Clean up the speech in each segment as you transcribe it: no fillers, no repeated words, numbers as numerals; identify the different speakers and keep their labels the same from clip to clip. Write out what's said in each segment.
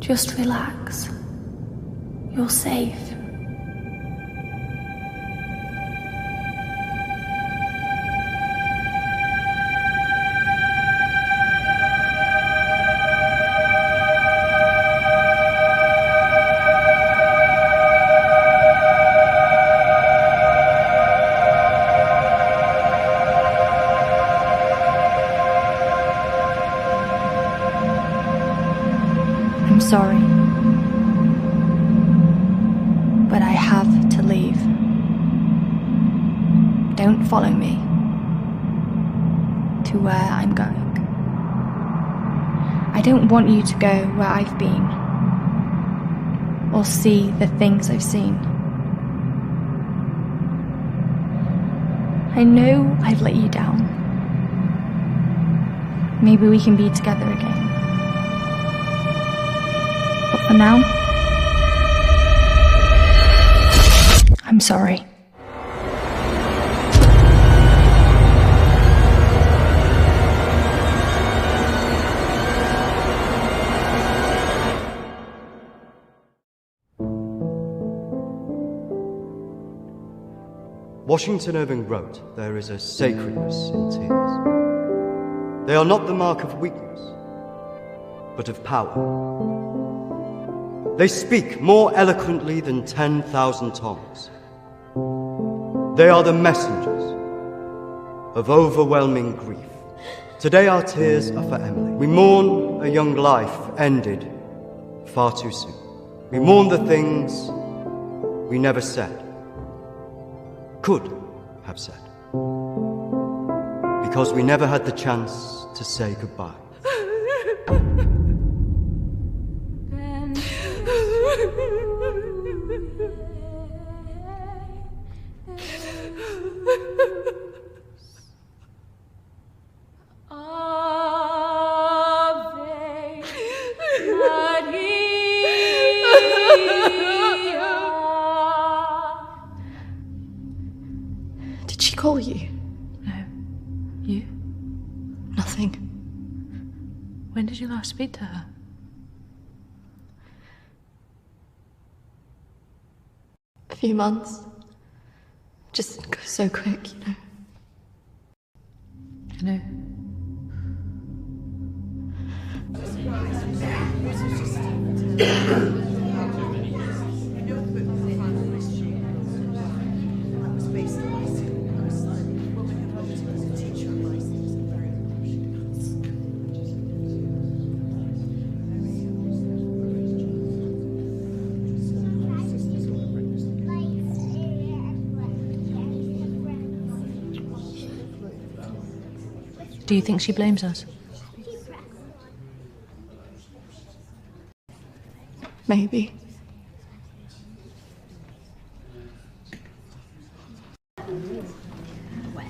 Speaker 1: Just relax. You're safe. I'm sorry, but I have to leave. Don't follow me to where I'm going. I don't want you to go where I've been or see the things I've seen. I know I've let you down. Maybe we can be together again. But for now, I'm sorry.
Speaker 2: Washington Irving wrote, "There is a sacredness in tears. They are not the mark of weakness, but of power. They speak more eloquently than 10,000 tongues. They are the messengers of overwhelming grief. Today our tears are for Emily. We mourn a young life ended far too soon. We mourn the things we never said, could have said, because we never had the chance to say goodbye.
Speaker 1: Did she call you?
Speaker 3: No. You?
Speaker 1: Nothing.
Speaker 3: When did you last speak to her?
Speaker 1: A few months. Just goes so quick, you know.
Speaker 3: I know. Do you think she blames us?
Speaker 1: Maybe.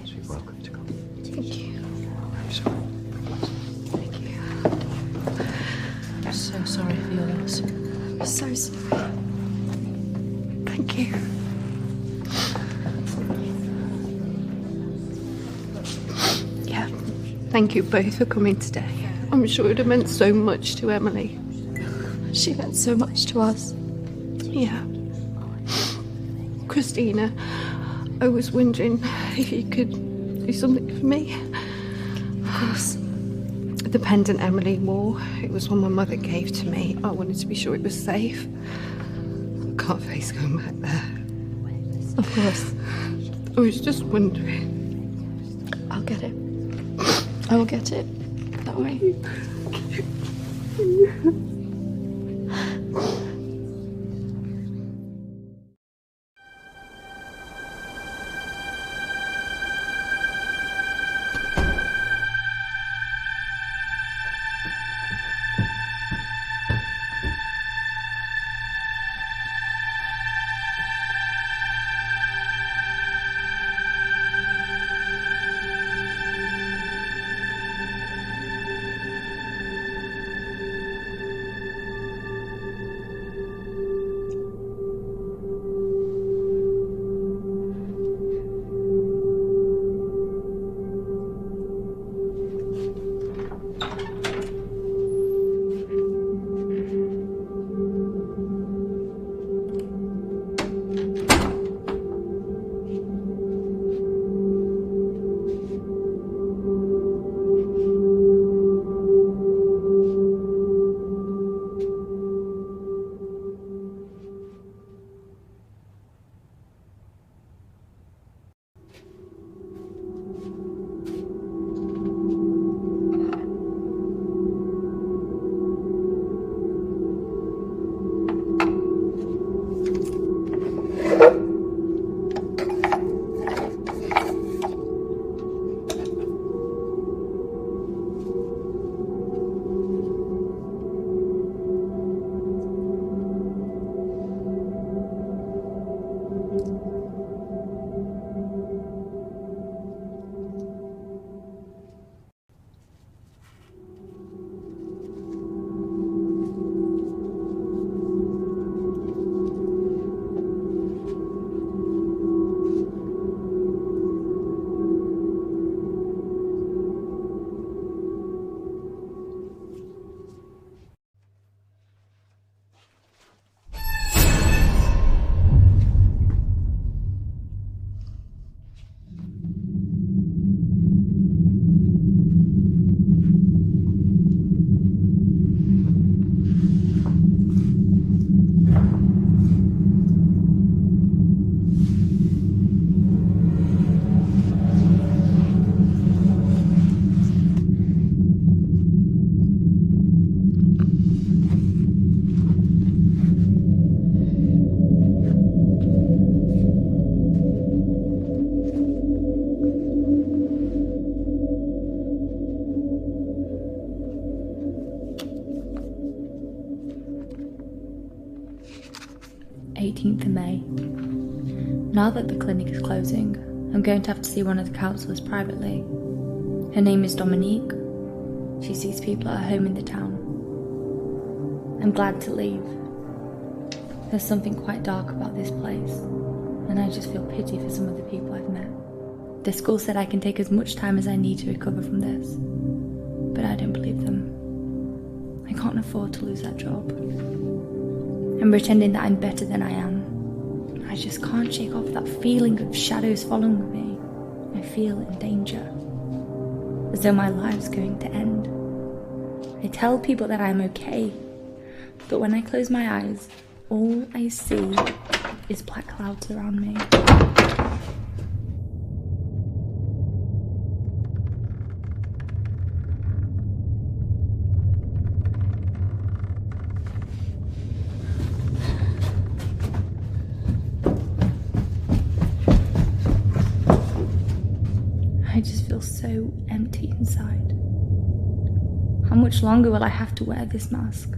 Speaker 2: You're welcome to come.
Speaker 1: Thank you.
Speaker 2: I'm sorry.
Speaker 1: Thank you.
Speaker 3: I'm so sorry for your loss.
Speaker 1: I'm so sorry. Thank you. Yeah. Thank you both for coming today. I'm sure it would have meant so much to Emily. She meant so much to us. Yeah. Christina, I was wondering if you could do something for me. Of course. The pendant Emily wore, it was one my mother gave to me. I wanted to be sure it was safe. I can't face going back there. Of course. I was just wondering. I'll get it. I will get it. Don't worry.
Speaker 4: 15th of May. Now that the clinic is closing, I'm going to have to see one of the counsellors privately. Her name is Dominique. She sees people at her home in the town. I'm glad to leave. There's something quite dark about this place, and I just feel pity for some of the people I've met. The school said I can take as much time as I need to recover from this, but I don't believe them. I can't afford to lose that job. I'm pretending that I'm better than I am. I just can't shake off that feeling of shadows following me. I feel in danger, as though my life's going to end. I tell people that I'm okay, but when I close my eyes, all I see is black clouds around me. I just feel so empty inside. How much longer will I have to wear this mask?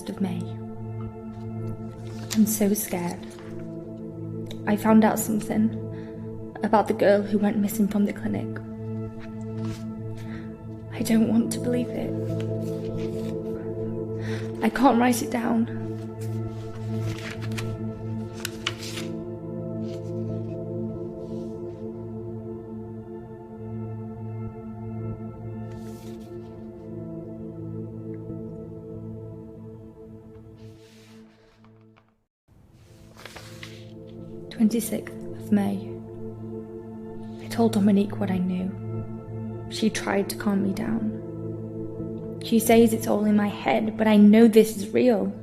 Speaker 4: of May. I'm so scared. I found out something about the girl who went missing from the clinic. I don't want to believe it. I can't write it down. of May. I told Dominique what I knew. She tried to calm me down. She says it's all in my head, but I know this is real.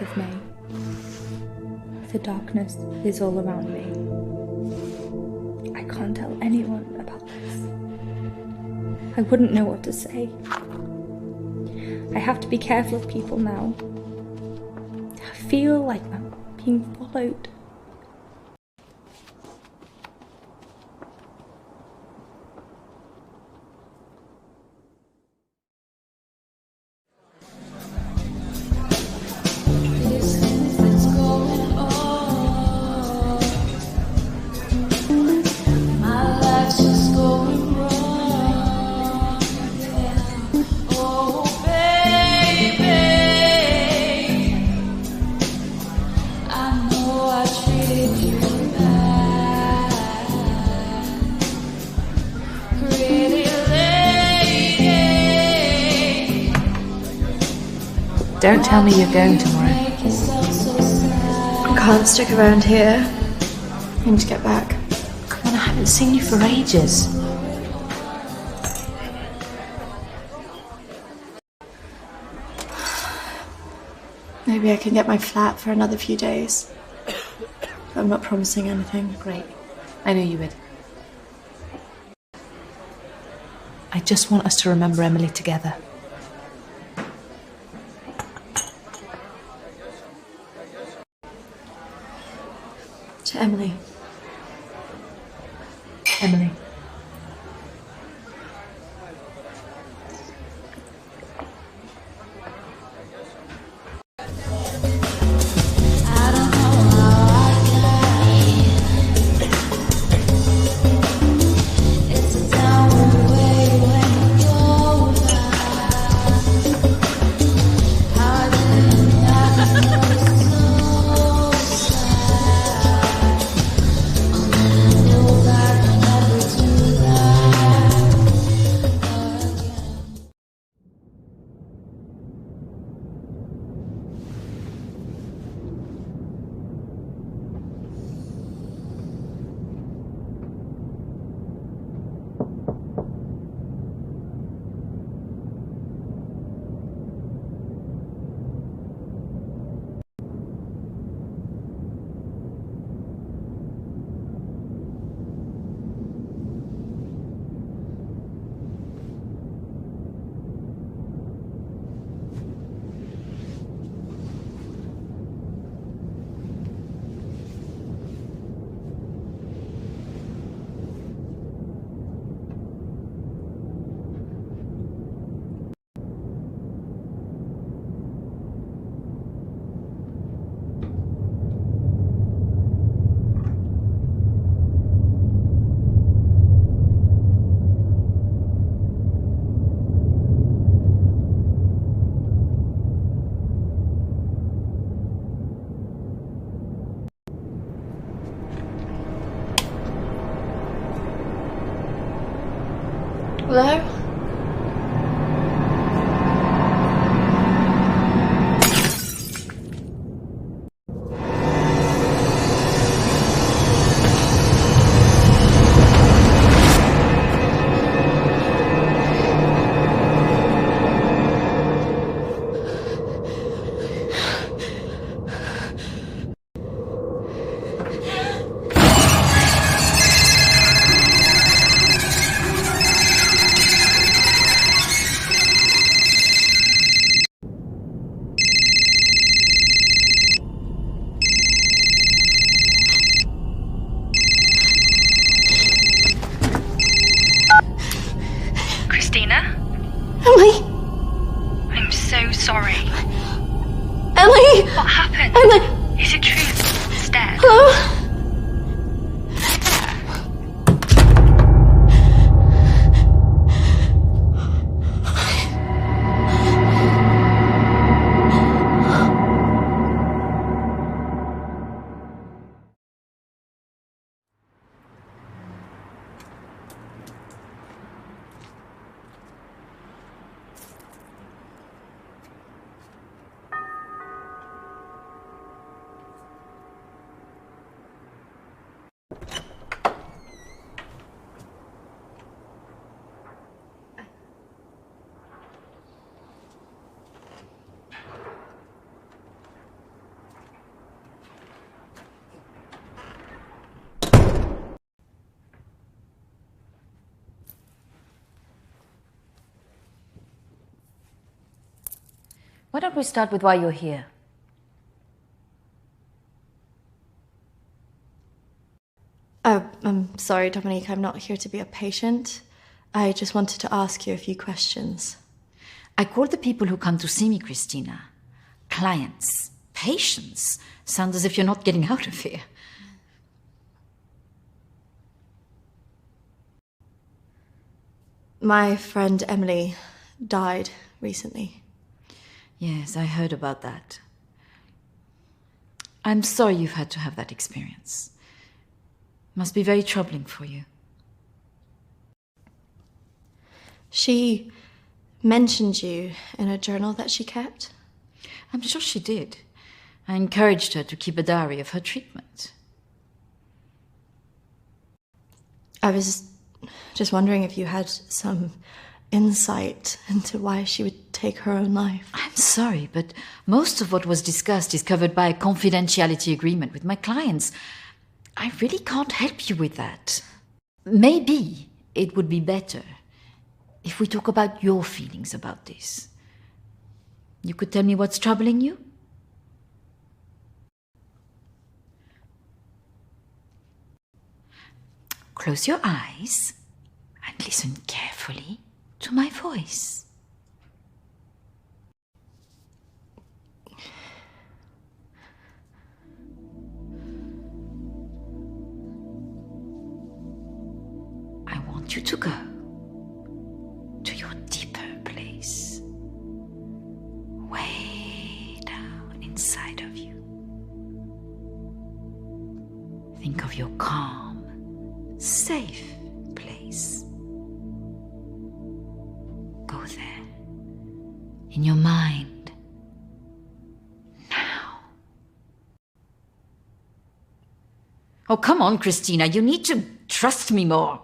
Speaker 4: of May. The darkness is all around me. I can't tell anyone about this. I wouldn't know what to say. I have to be careful of people now. I feel like I'm being followed.
Speaker 3: Don't tell me you're going tomorrow.
Speaker 5: I can't stick around here. I need to get back.
Speaker 3: Come on, I haven't seen you for ages.
Speaker 5: Maybe I can get my flat for another few days. I'm not promising anything.
Speaker 3: Great. I knew you would. I just want us to remember Emily together.
Speaker 5: To Emily.
Speaker 3: Emily.
Speaker 5: Hello?
Speaker 4: Christina?
Speaker 5: Emily!
Speaker 4: I'm so sorry.
Speaker 5: Emily!
Speaker 4: What happened?
Speaker 5: Emily!
Speaker 4: Is it true? It's dead.
Speaker 5: Hello?
Speaker 3: Why don't we start with why you're here?
Speaker 5: I'm sorry, Dominique, I'm not here to be a patient. I just wanted to ask you a few questions.
Speaker 6: I call the people who come to see me, Christina, clients. Patients sound as if you're not getting out of here.
Speaker 5: My friend Emily died recently.
Speaker 6: Yes, I heard about that. I'm sorry you've had to have that experience. Must be very troubling for you.
Speaker 5: She mentioned you in a journal that she kept.
Speaker 6: I'm sure she did. I encouraged her to keep a diary of her treatment.
Speaker 5: I was just wondering if you had some insight into why she would take her own life.
Speaker 6: I'm sorry, but most of what was discussed is covered by a confidentiality agreement with my clients. I really can't help you with that. Maybe it would be better if we talk about your feelings about this. You could tell me what's troubling you? Close your eyes and listen carefully to my voice. I want you to go to your deeper place, way down inside of you. Think of your calm, safe place. Go there, in your mind, now. Oh, come on, Christina, you need to trust me more.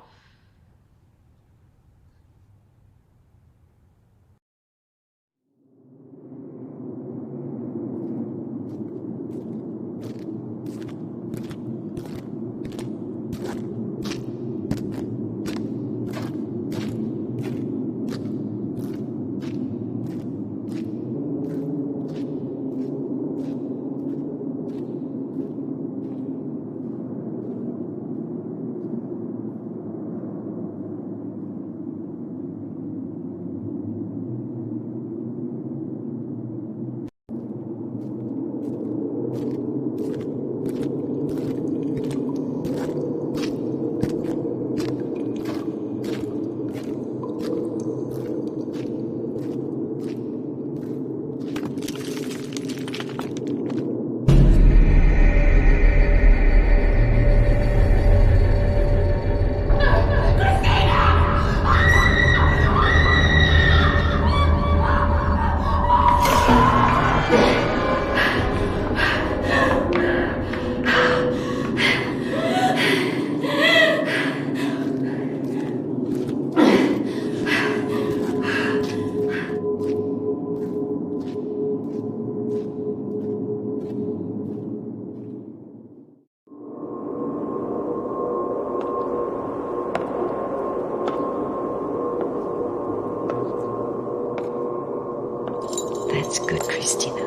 Speaker 6: Christina.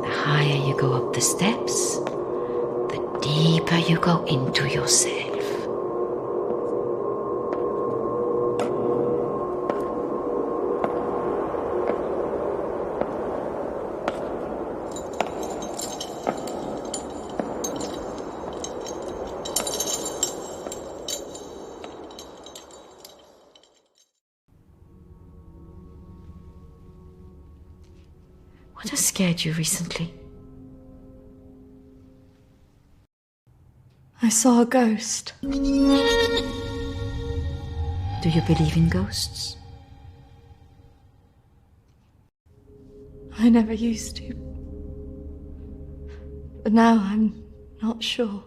Speaker 6: The higher you go up the steps, the deeper you go into yourself. What has scared you recently?
Speaker 5: I saw a ghost.
Speaker 6: Do you believe in ghosts?
Speaker 5: I never used to. But now I'm not sure.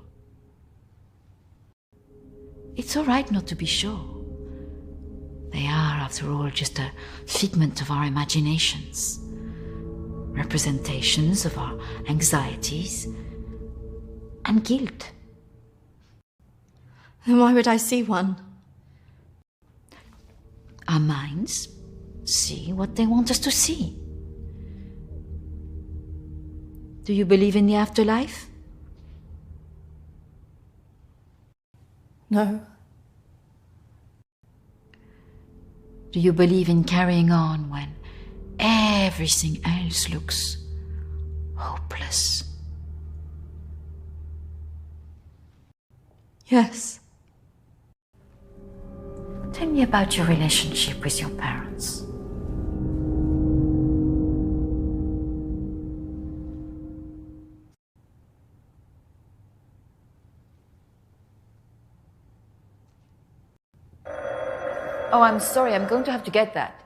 Speaker 6: It's all right not to be sure. They are, after all, just a figment of our imaginations. Representations of our anxieties and guilt.
Speaker 5: Then why would I see one?
Speaker 6: Our minds see what they want us to see. Do you believe in the afterlife?
Speaker 5: No.
Speaker 6: Do you believe in carrying on when everything else looks hopeless?
Speaker 5: Yes.
Speaker 6: Tell me about your relationship with your parents. Oh, I'm sorry, I'm going to have to get that.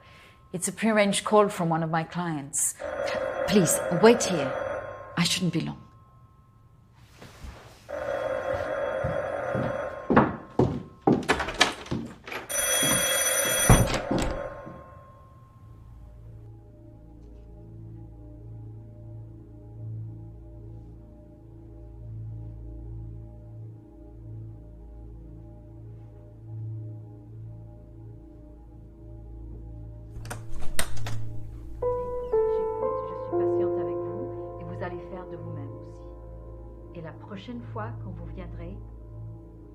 Speaker 6: It's a prearranged call from one of my clients. Please, wait here. I shouldn't be long. La prochaine fois quand vous viendrez,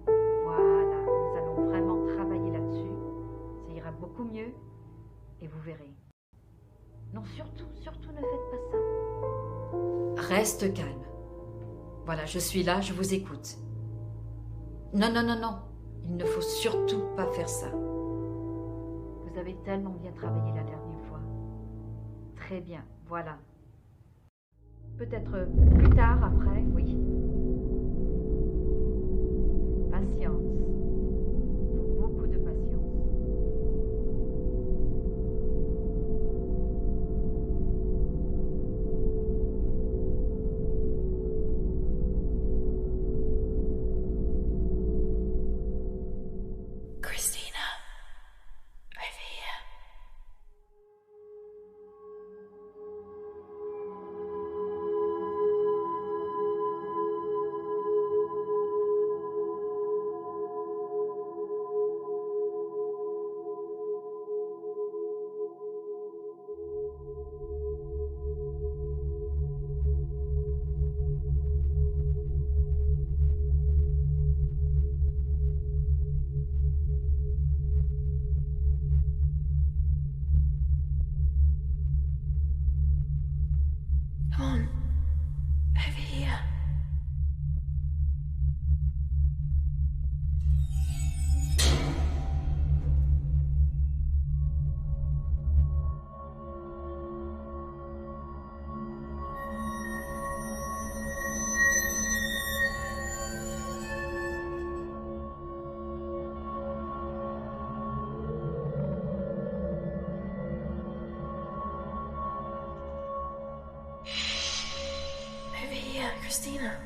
Speaker 6: voilà, nous allons vraiment travailler là-dessus. Ça ira beaucoup mieux et vous verrez. Non, surtout ne faites pas ça. Reste calme. Voilà, je suis là, je vous écoute. Non, il ne faut surtout pas faire ça. Vous avez tellement bien travaillé la dernière fois. Très bien, voilà. Peut-être plus tard, après, oui. Patience. Beaucoup de patience.
Speaker 5: Christina, over here. Come on, over here. Over here, Christina.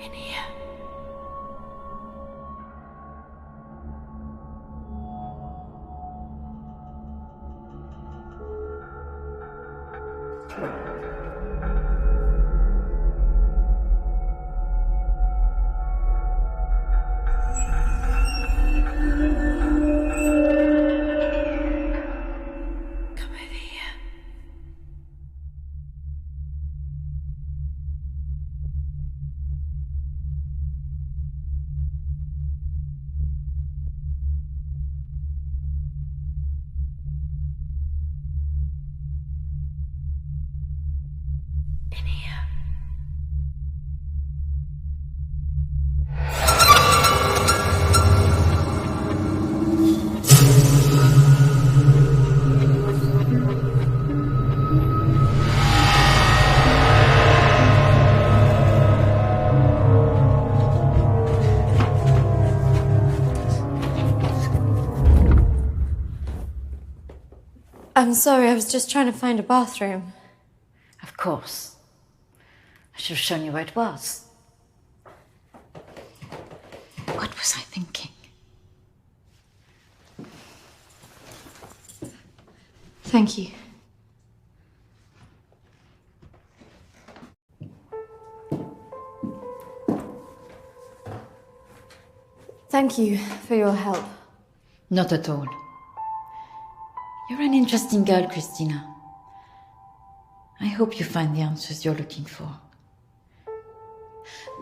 Speaker 5: In here. Come over here. In here. I'm sorry, I was just trying to find a bathroom.
Speaker 6: Of course. I should have shown you where it was. What was I thinking?
Speaker 5: Thank you. Thank you for your help.
Speaker 6: Not at all. You're an interesting girl, Christina. I hope you find the answers you're looking for.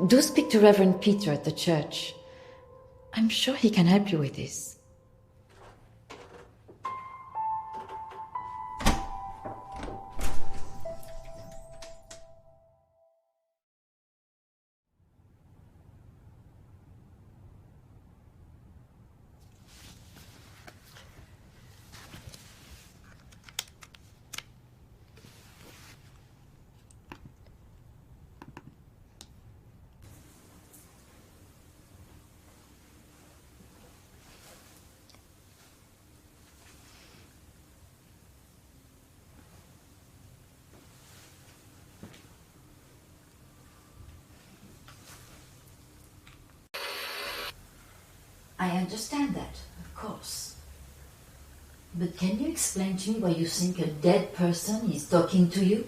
Speaker 6: Do speak to Reverend Peter at the church. I'm sure he can help you with this. I understand that, of course. But can you explain to me why you think a dead person is talking to you?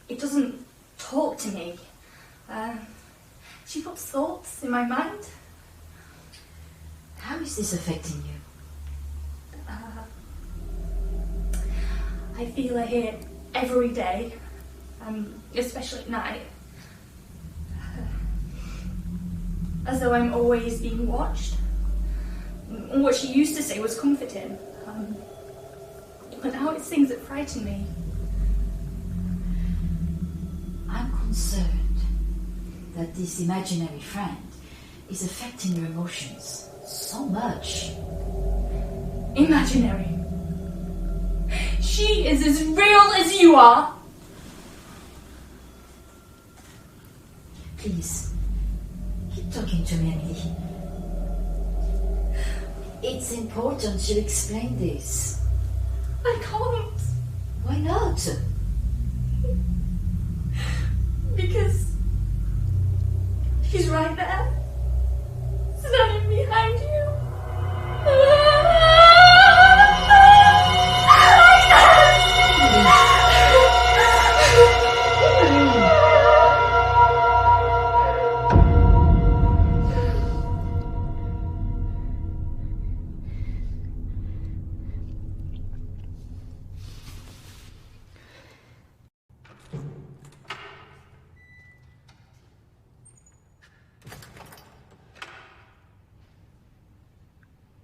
Speaker 7: It doesn't talk to me. She puts thoughts in my mind.
Speaker 6: How is this affecting you?
Speaker 7: I feel her here every day, especially at night. As though I'm always being watched. What she used to say was comforting. But now it's things that frighten me.
Speaker 6: I'm concerned that this imaginary friend is affecting your emotions so much.
Speaker 7: Imaginary. She is as real as you are.
Speaker 6: Please, keep talking to me, Emily. It's important you explain this.
Speaker 7: I can't.
Speaker 6: Why not?
Speaker 7: Because she's right there, standing behind you.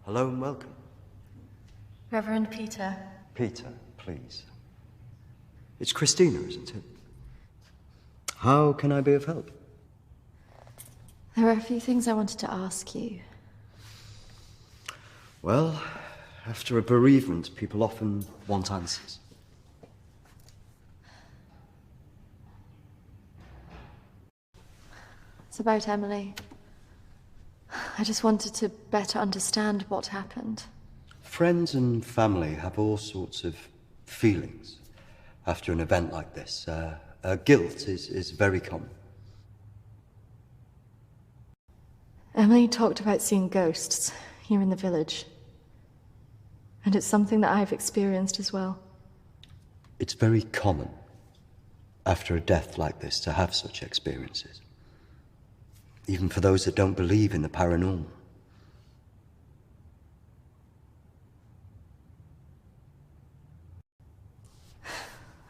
Speaker 2: Hello and welcome.
Speaker 5: Reverend Peter.
Speaker 2: Peter, please. It's Christina, isn't it? How can I be of help?
Speaker 5: There are a few things I wanted to ask you.
Speaker 2: Well, after a bereavement, people often want answers.
Speaker 5: It's about Emily. I just wanted to better understand what happened.
Speaker 2: Friends and family have all sorts of feelings after an event like this. Guilt is very common.
Speaker 5: Emily talked about seeing ghosts here in the village. And it's something that I've experienced as well.
Speaker 2: It's very common, after a death like this, to have such experiences. Even for those that don't believe in the paranormal.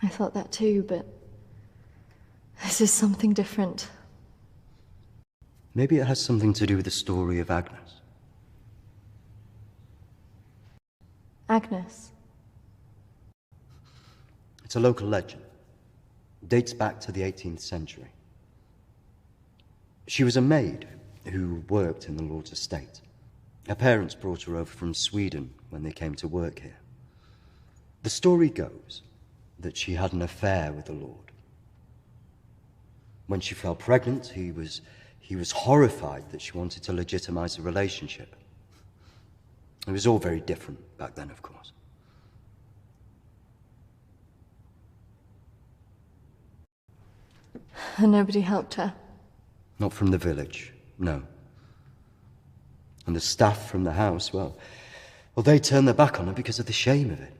Speaker 5: I thought that too, but this is something different.
Speaker 2: Maybe it has something to do with the story of Agnes.
Speaker 5: Agnes.
Speaker 2: It's a local legend. It dates back to the 18th century. She was a maid who worked in the Lord's estate. Her parents brought her over from Sweden when they came to work here. The story goes that she had an affair with the Lord. When she fell pregnant, he was horrified that she wanted to legitimize the relationship. It was all very different back then, of course.
Speaker 5: And nobody helped her.
Speaker 2: Not from the village, no. And the staff from the house, well, they turned their back on her because of the shame of it.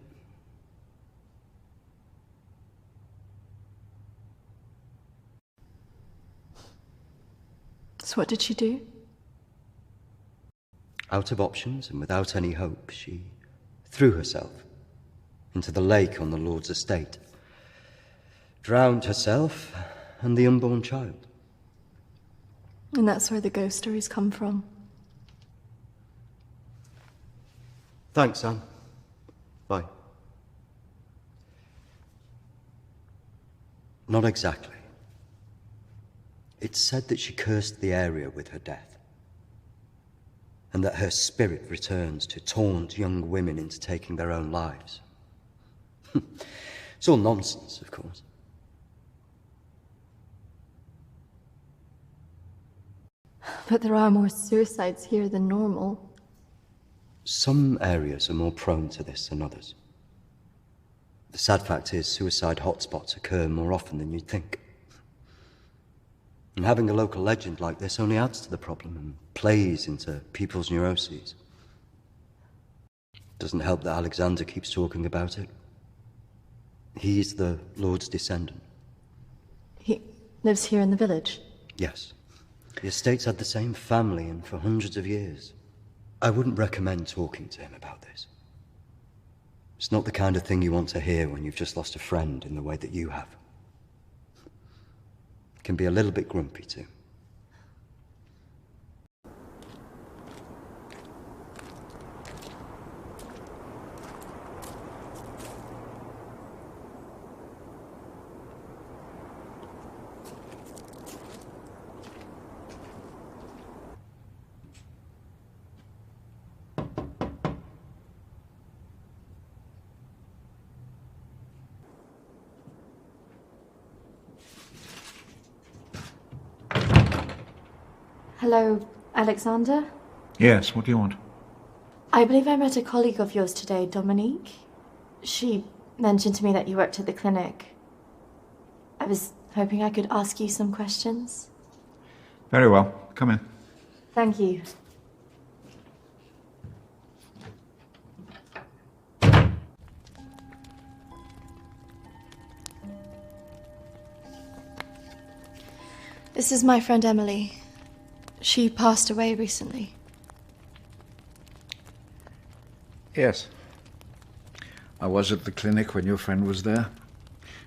Speaker 5: So what did she do?
Speaker 2: Out of options and without any hope, she threw herself into the lake on the Lord's estate, drowned herself and the unborn child.
Speaker 5: And that's where the ghost stories come from.
Speaker 2: Thanks, Anne. Bye. Not exactly. It's said that she cursed the area with her death, and that her spirit returns to taunt young women into taking their own lives. It's all nonsense, of course.
Speaker 5: But there are more suicides here than normal.
Speaker 2: Some areas are more prone to this than others. The sad fact is, suicide hotspots occur more often than you'd think. And having a local legend like this only adds to the problem and plays into people's neuroses. Doesn't help that Alexander keeps talking about it. He's the Lord's descendant.
Speaker 5: He lives here in the village?
Speaker 2: Yes. The estate's had the same family and for hundreds of years. I wouldn't recommend talking to him about this. It's not the kind of thing you want to hear when you've just lost a friend in the way that you have. It can be a little bit grumpy too.
Speaker 5: Hello, Alexander?
Speaker 8: Yes, what do you want?
Speaker 5: I believe I met a colleague of yours today, Dominique. She mentioned to me that you worked at the clinic. I was hoping I could ask you some questions.
Speaker 8: Very well. Come in.
Speaker 5: Thank you. This is my friend Emily. She passed away recently.
Speaker 8: Yes. I was at the clinic when your friend was there,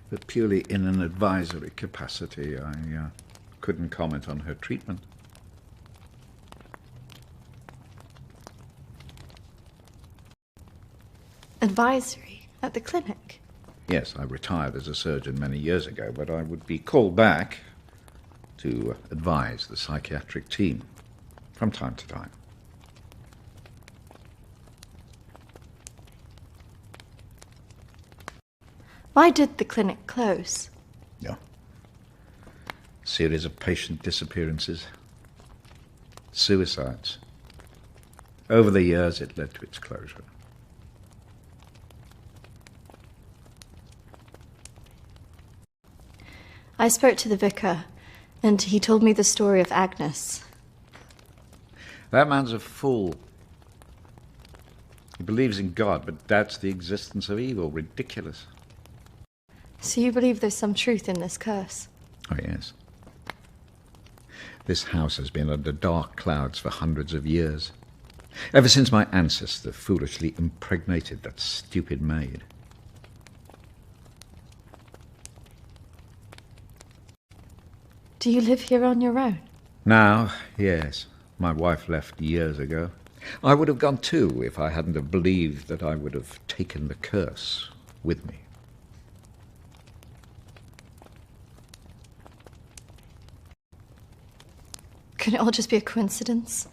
Speaker 8: but purely in an advisory capacity. I couldn't comment on her treatment.
Speaker 5: Advisory? At the clinic?
Speaker 8: Yes, I retired as a surgeon many years ago, but I would be called back to advise the psychiatric team from time to time.
Speaker 5: Why did the clinic close?
Speaker 8: Yeah. Series of patient disappearances. Suicides. Over the years, it led to its closure.
Speaker 5: I spoke to the vicar, and he told me the story of Agnes.
Speaker 8: That man's a fool. He believes in God, but doubts the existence of evil. Ridiculous.
Speaker 5: So you believe there's some truth in this curse?
Speaker 8: Oh, yes. This house has been under dark clouds for hundreds of years. Ever since my ancestor foolishly impregnated that stupid maid.
Speaker 5: Do you live here on your own?
Speaker 8: Now, yes. My wife left years ago. I would have gone too if I hadn't have believed that I would have taken the curse with me.
Speaker 5: Could it all just be a coincidence?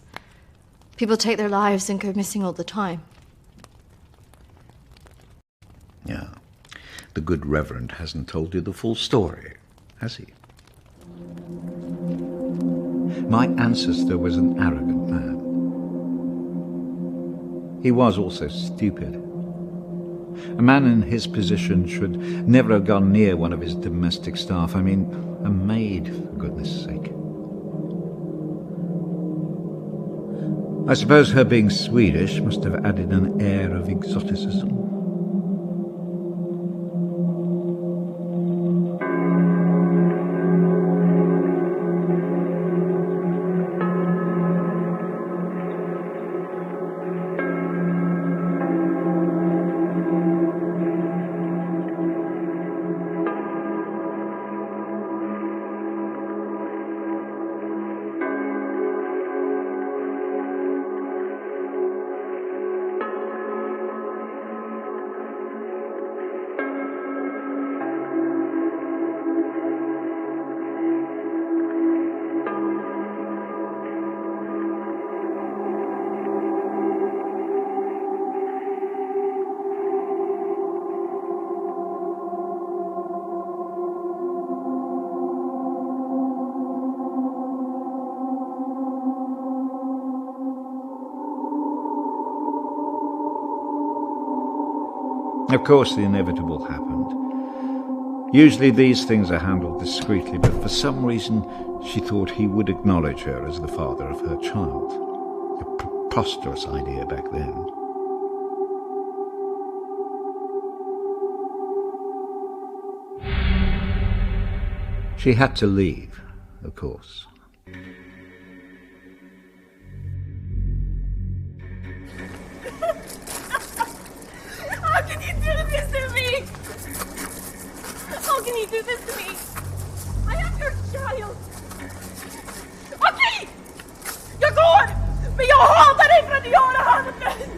Speaker 5: People take their lives and go missing all the time.
Speaker 8: Yeah. The good Reverend hasn't told you the full story, has he? My ancestor was an arrogant man. He was also stupid. A man in his position should never have gone near one of his domestic staff. I mean, a maid, for goodness sake. I suppose her being Swedish must have added an air of exoticism. Of course, the inevitable happened. Usually these things are handled discreetly, but for some reason she thought he would acknowledge her as the father of her child. A preposterous idea back then. She had to leave, of course.
Speaker 9: How can you do this to me? How can you do this to me? I am your child. Okej! Jag går! Men jag hatar dig för att göra handen!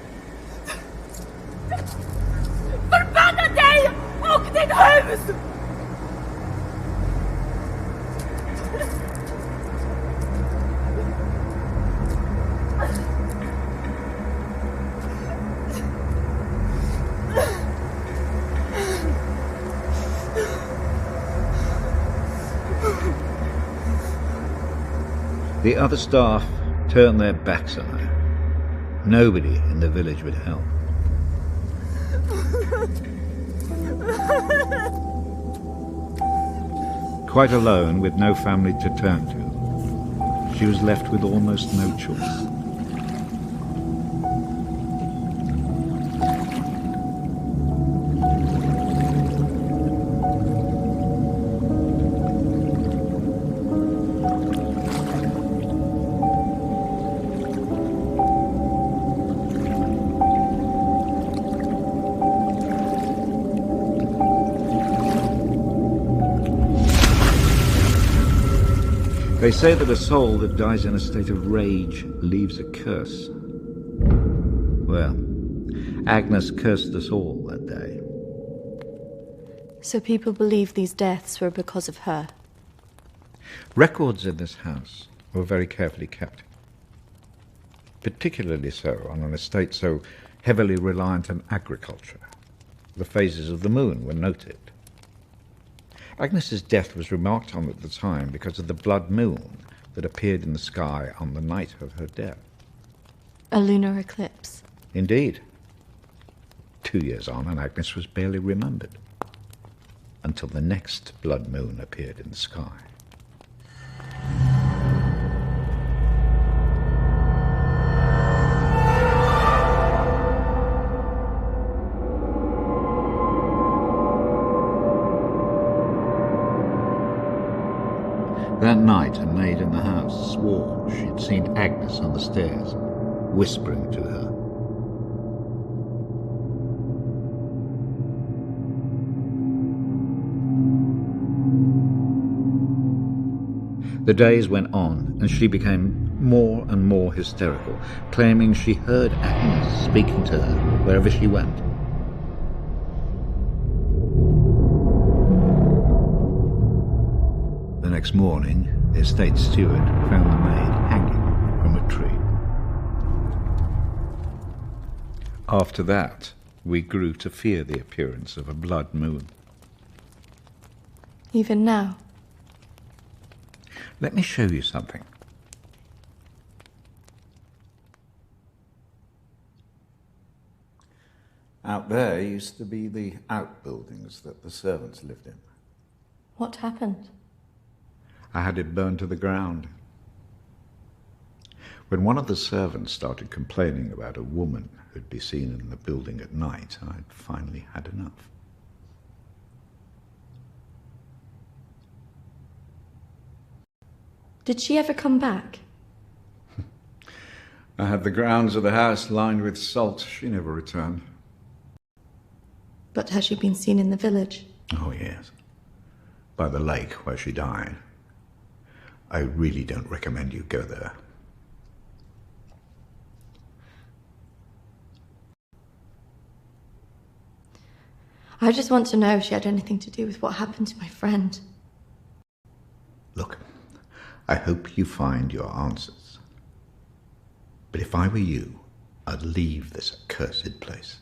Speaker 9: Förbanna dig och ditt hus!
Speaker 8: The other staff turned their backs on her. Nobody in the village would help. Quite alone, with no family to turn to, she was left with almost no choice. They say that a soul that dies in a state of rage leaves a curse. Well, Agnes cursed us all that day.
Speaker 5: So people believe these deaths were because of her.
Speaker 8: Records in this house were very carefully kept. Particularly so on an estate so heavily reliant on agriculture. The phases of the moon were noted. Agnes's death was remarked on at the time because of the blood moon that appeared in the sky on the night of her death.
Speaker 5: A lunar eclipse.
Speaker 8: Indeed. 2 years on, and Agnes was barely remembered, until the next blood moon appeared in the sky. That night, a maid in the house swore she'd seen Agnes on the stairs, whispering to her. The days went on, and she became more and more hysterical, claiming she heard Agnes speaking to her wherever she went. The next morning, the estate steward found the maid hanging from a tree. After that, we grew to fear the appearance of a blood moon.
Speaker 5: Even now?
Speaker 8: Let me show you something. Out there used to be the outbuildings that the servants lived in.
Speaker 5: What happened?
Speaker 8: I had it burned to the ground. When one of the servants started complaining about a woman who'd be seen in the building at night, I'd finally had enough.
Speaker 5: Did she ever come back?
Speaker 8: I had the grounds of the house lined with salt. She never returned.
Speaker 5: But has she been seen in the village?
Speaker 8: Oh, yes. By the lake where she died. I really don't recommend you go there.
Speaker 5: I just want to know if she had anything to do with what happened to my friend.
Speaker 8: Look, I hope you find your answers. But if I were you, I'd leave this accursed place.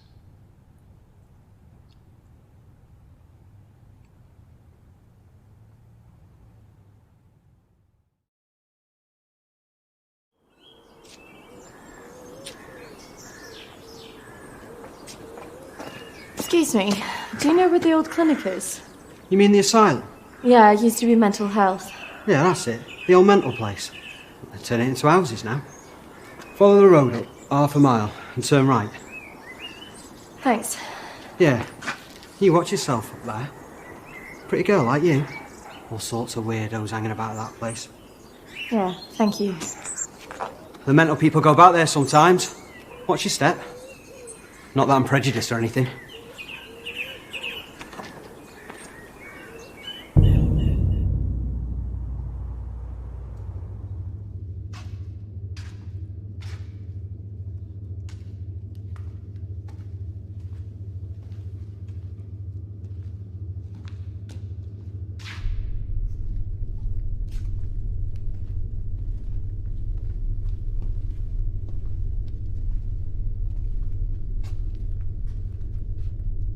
Speaker 5: Excuse me, do you know where the old clinic is?
Speaker 10: You mean the asylum?
Speaker 5: Yeah, it used to be mental health.
Speaker 10: Yeah, that's it. The old mental place. They turn it into houses now. Follow the road up, half a mile, and turn right.
Speaker 5: Thanks.
Speaker 10: Yeah, you watch yourself up there. Pretty girl like you. All sorts of weirdos hanging about that place.
Speaker 5: Yeah, thank you.
Speaker 10: The mental people go about there sometimes. Watch your step. Not that I'm prejudiced or anything.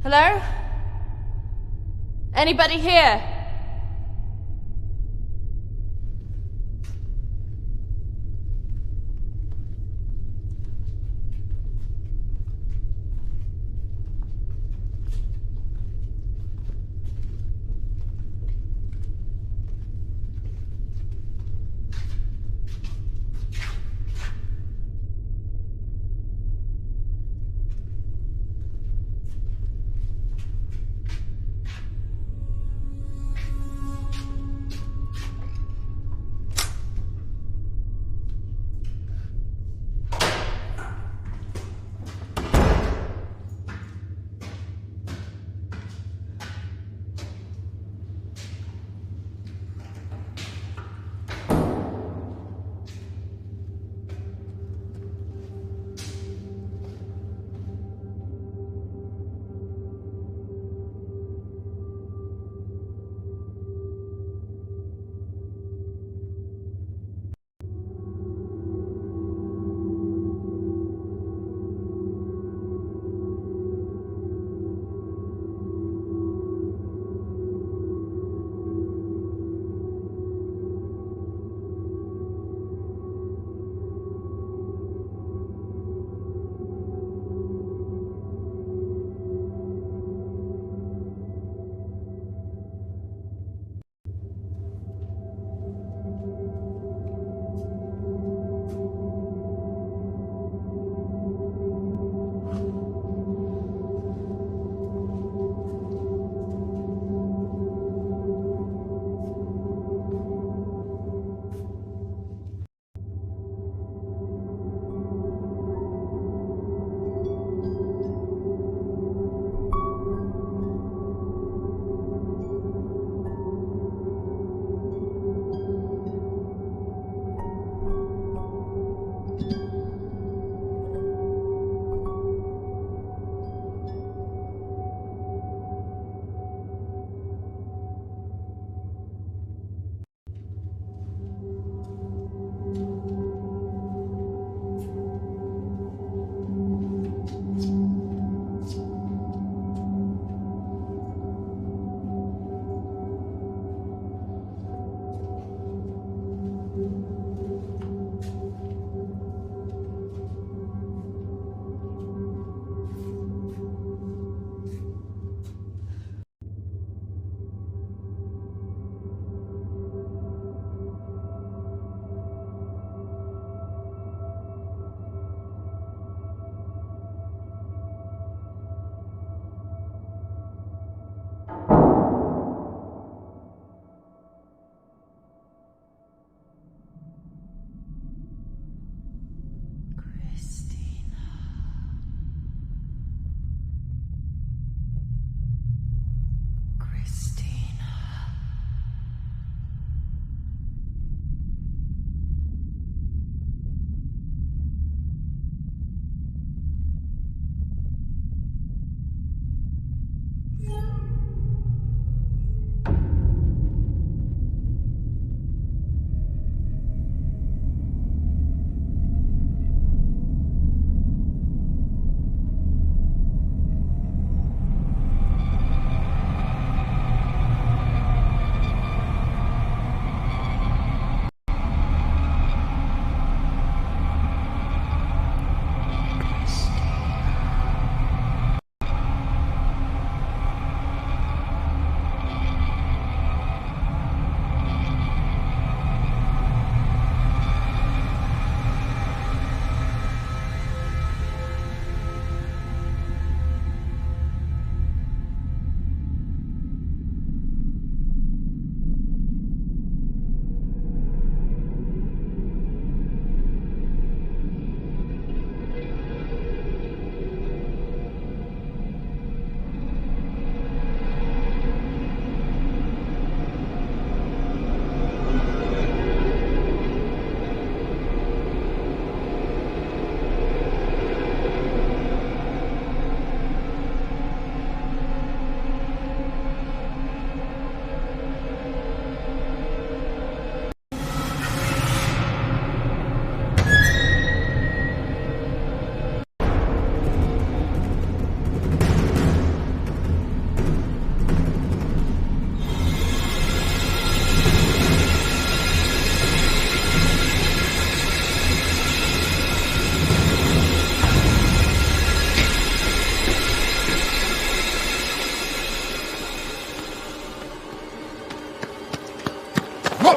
Speaker 9: Hello? Anybody here?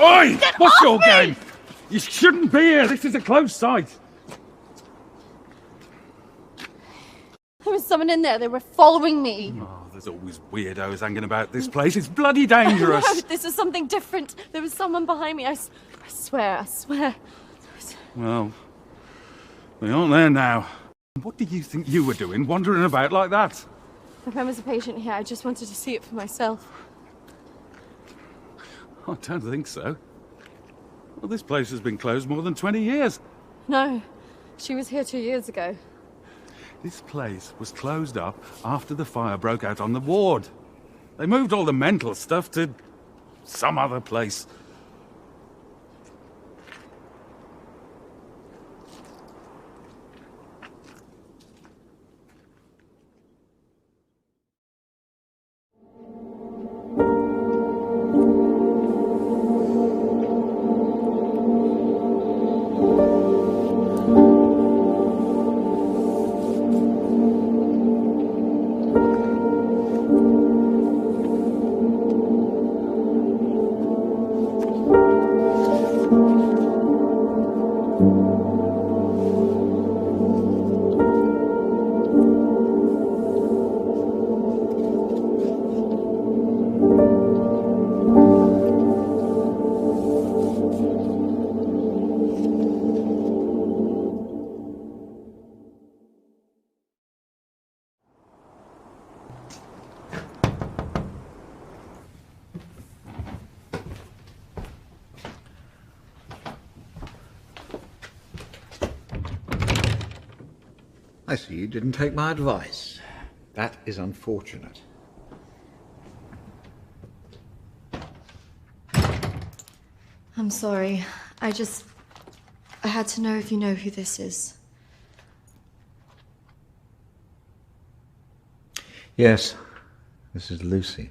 Speaker 11: Oi! What's your game? You shouldn't be here. This is a closed site.
Speaker 9: There was someone in there. They were following me.
Speaker 11: Oh, there's always weirdos hanging about this place. It's bloody dangerous.
Speaker 9: No, this is something different. There was someone behind me. I swear.
Speaker 11: Well, we aren't there now. What do you think you were doing, wandering about like that?
Speaker 9: My friend was a patient here. I just wanted to see it for myself.
Speaker 11: I don't think so. Well, this place has been closed more than 20 years.
Speaker 9: No, she was here 2 years ago.
Speaker 11: This place was closed up after the fire broke out on the ward. They moved all the mental stuff to some other place.
Speaker 8: I see you didn't take my advice. That is unfortunate.
Speaker 5: I'm sorry. I had to know if you know who this is.
Speaker 8: Yes, this is Lucy.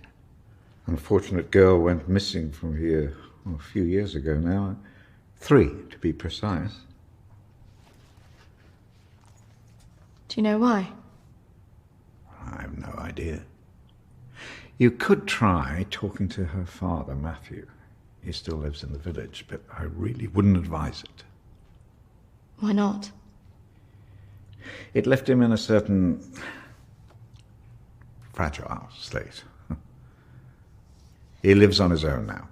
Speaker 8: Unfortunate girl went missing from here a few years ago now. 3, to be precise.
Speaker 5: Do you know why?
Speaker 8: I have no idea. You could try talking to her father, Matthew. He still lives in the village, but I really wouldn't advise it.
Speaker 5: Why not?
Speaker 8: It left him in a certain fragile state. He lives on his own now.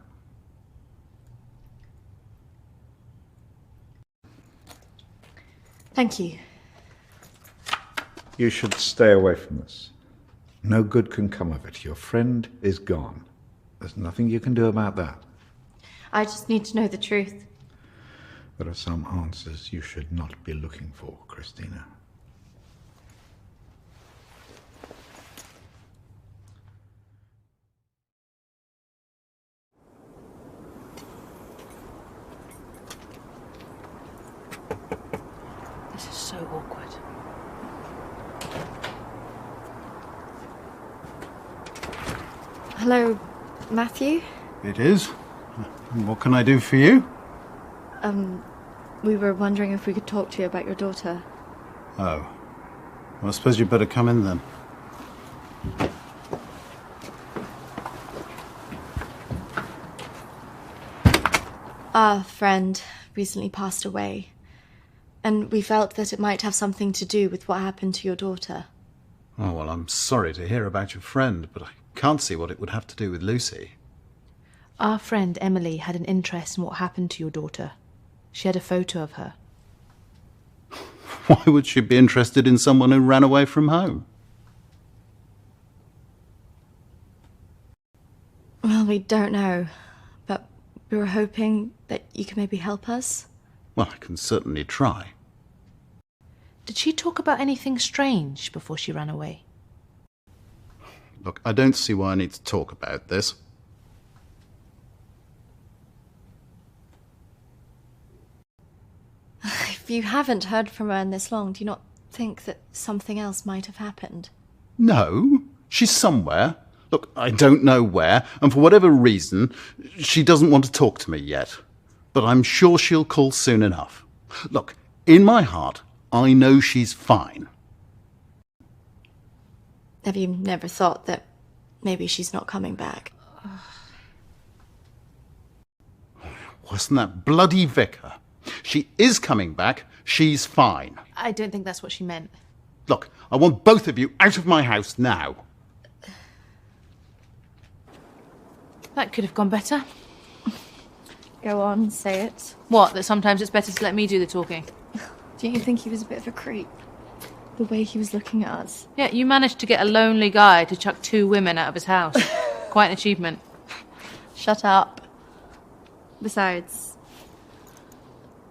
Speaker 5: Thank you.
Speaker 8: You should stay away from this. No good can come of it. Your friend is gone. There's nothing you can do about that.
Speaker 5: I just need to know the truth.
Speaker 8: There are some answers you should not be looking for, Christina.
Speaker 3: This is so awkward.
Speaker 5: Hello, Matthew?
Speaker 12: It is. What can I do for you?
Speaker 5: We were wondering if we could talk to you about your daughter.
Speaker 12: Oh. Well, I suppose you'd better come in then.
Speaker 5: Our friend recently passed away, and we felt that it might have something to do with what happened to your daughter.
Speaker 12: Oh, well, I'm sorry to hear about your friend, but I can't see what it would have to do with Lucy.
Speaker 3: Our friend Emily had an interest in what happened to your daughter. She had a photo of her.
Speaker 12: Why would she be interested in someone who ran away from home?
Speaker 5: Well, we don't know, but we were hoping that you could maybe help us.
Speaker 12: Well, I can certainly try.
Speaker 3: Did she talk about anything strange before she ran away?
Speaker 12: Look, I don't see why I need to talk about this.
Speaker 5: If you haven't heard from her in this long, do you not think that something else might have happened?
Speaker 12: No, she's somewhere. Look, I don't know where, and for whatever reason, she doesn't want to talk to me yet. But I'm sure she'll call soon enough. Look, in my heart, I know she's fine.
Speaker 5: Have you never thought that maybe she's not coming back?
Speaker 12: Wasn't that bloody vicar? She is coming back. She's fine.
Speaker 3: I don't think that's what she meant.
Speaker 12: Look, I want both of you out of my house now.
Speaker 3: That could have gone better.
Speaker 5: Go on, say it.
Speaker 3: What, that sometimes it's better to let me do the talking?
Speaker 5: Don't you think he was a bit of a creep? The way he was looking at us.
Speaker 3: Yeah, you managed to get a lonely guy to chuck 2 women out of his house. Quite an achievement.
Speaker 5: Shut up. Besides,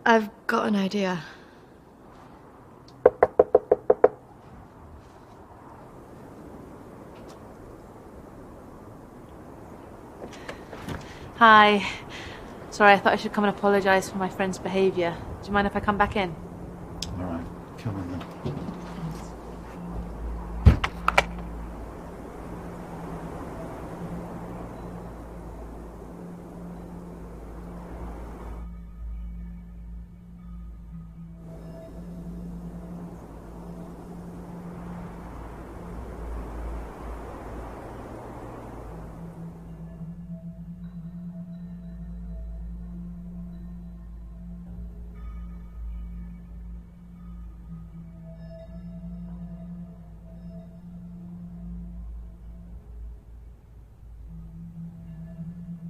Speaker 5: I've got an idea.
Speaker 3: Hi. Sorry, I thought I should come and apologise for my friend's behaviour. Do you mind if I come back in?
Speaker 12: All right, come in then.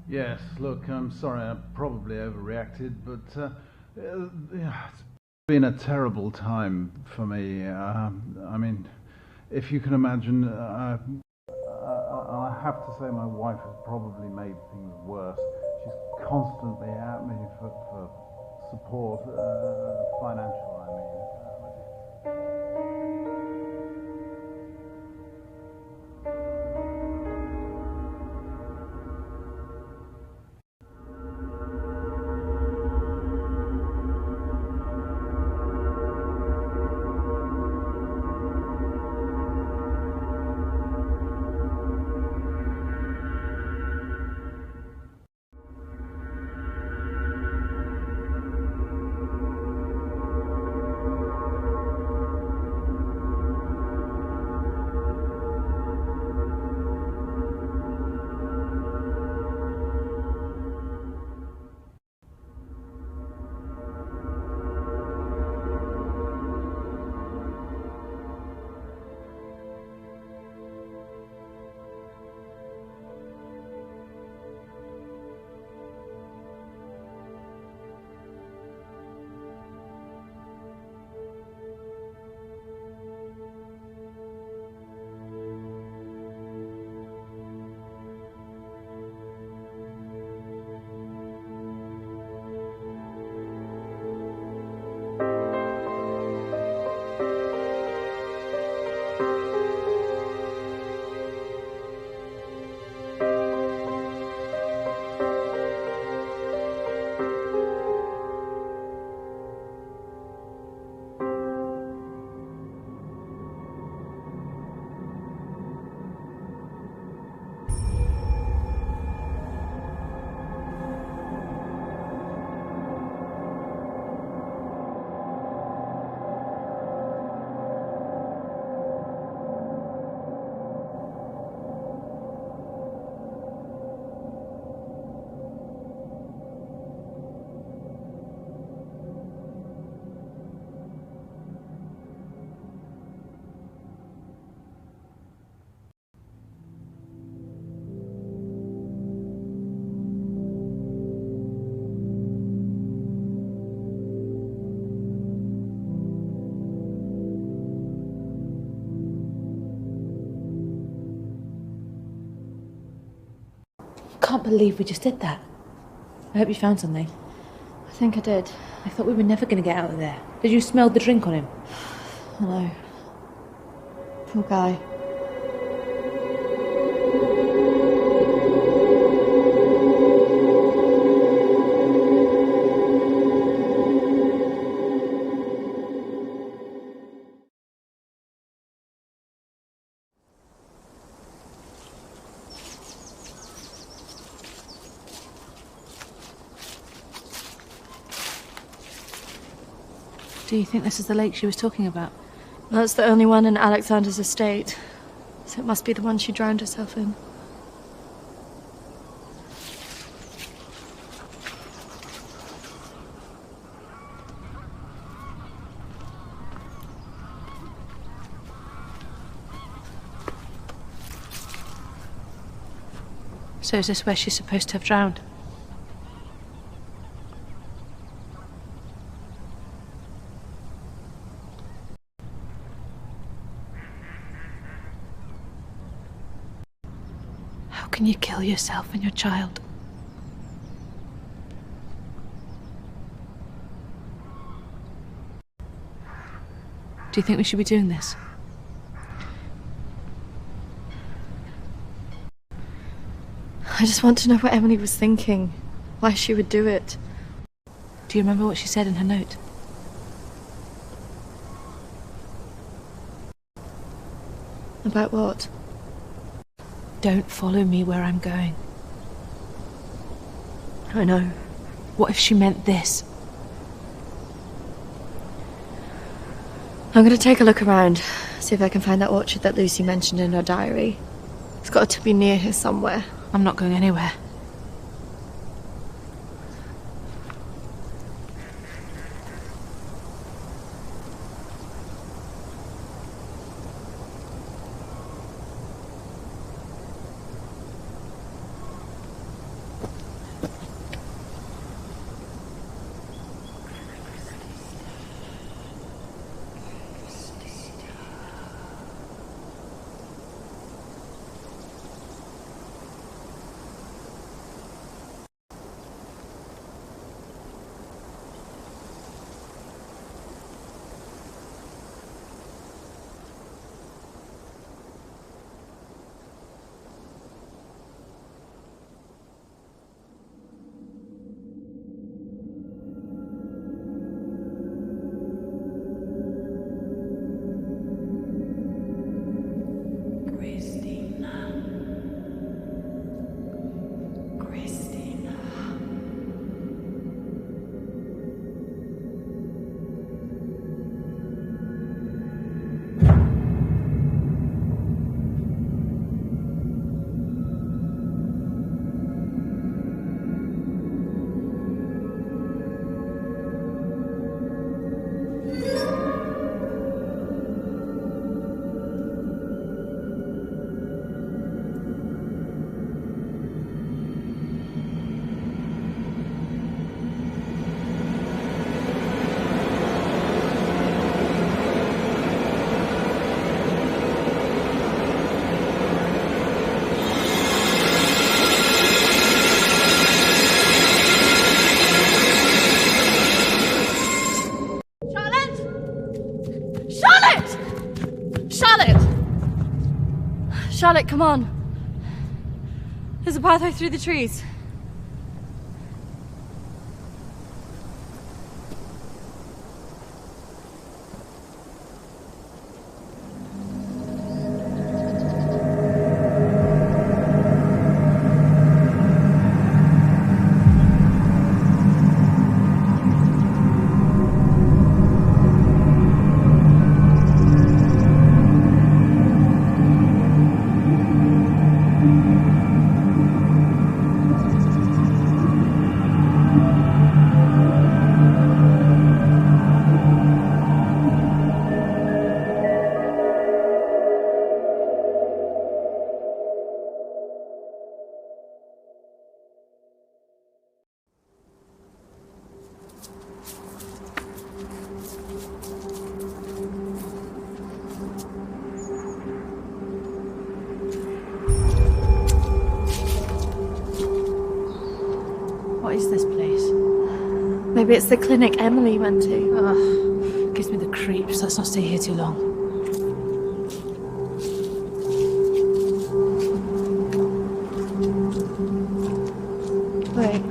Speaker 11: Yes, look, I'm sorry, I probably overreacted, but it's been a terrible time for me. I mean, if you can imagine, I have to say my wife has probably made things worse. She's constantly at me for support, financial, I mean.
Speaker 3: can't believe we just did that. I hope you found something.
Speaker 5: I think I did.
Speaker 3: I thought we were never going to get out of there. Did you smell the drink on him?
Speaker 5: Hello. Poor guy.
Speaker 3: Do you think this is the lake she was talking about?
Speaker 5: That's the only one in Alexander's estate, so it must be the one she drowned herself in.
Speaker 3: So is this where she's supposed to have drowned? How can you kill yourself and your child? Do you think we should be doing this?
Speaker 5: I just want to know what Emily was thinking, why she would do it.
Speaker 3: Do you remember what she said in her note?
Speaker 5: About what?
Speaker 3: Don't follow me where I'm going.
Speaker 5: I know.
Speaker 3: What if she meant this?
Speaker 5: I'm going to take a look around, see if I can find that orchard that Lucy mentioned in her diary. It's got to be near here somewhere.
Speaker 3: I'm not going anywhere.
Speaker 5: Charlotte, come on. There's a pathway through the trees.
Speaker 3: What is this place?
Speaker 5: Maybe it's the clinic Emily went to.
Speaker 3: Ugh, gives me the creeps. Let's not stay here too long.
Speaker 5: Wait.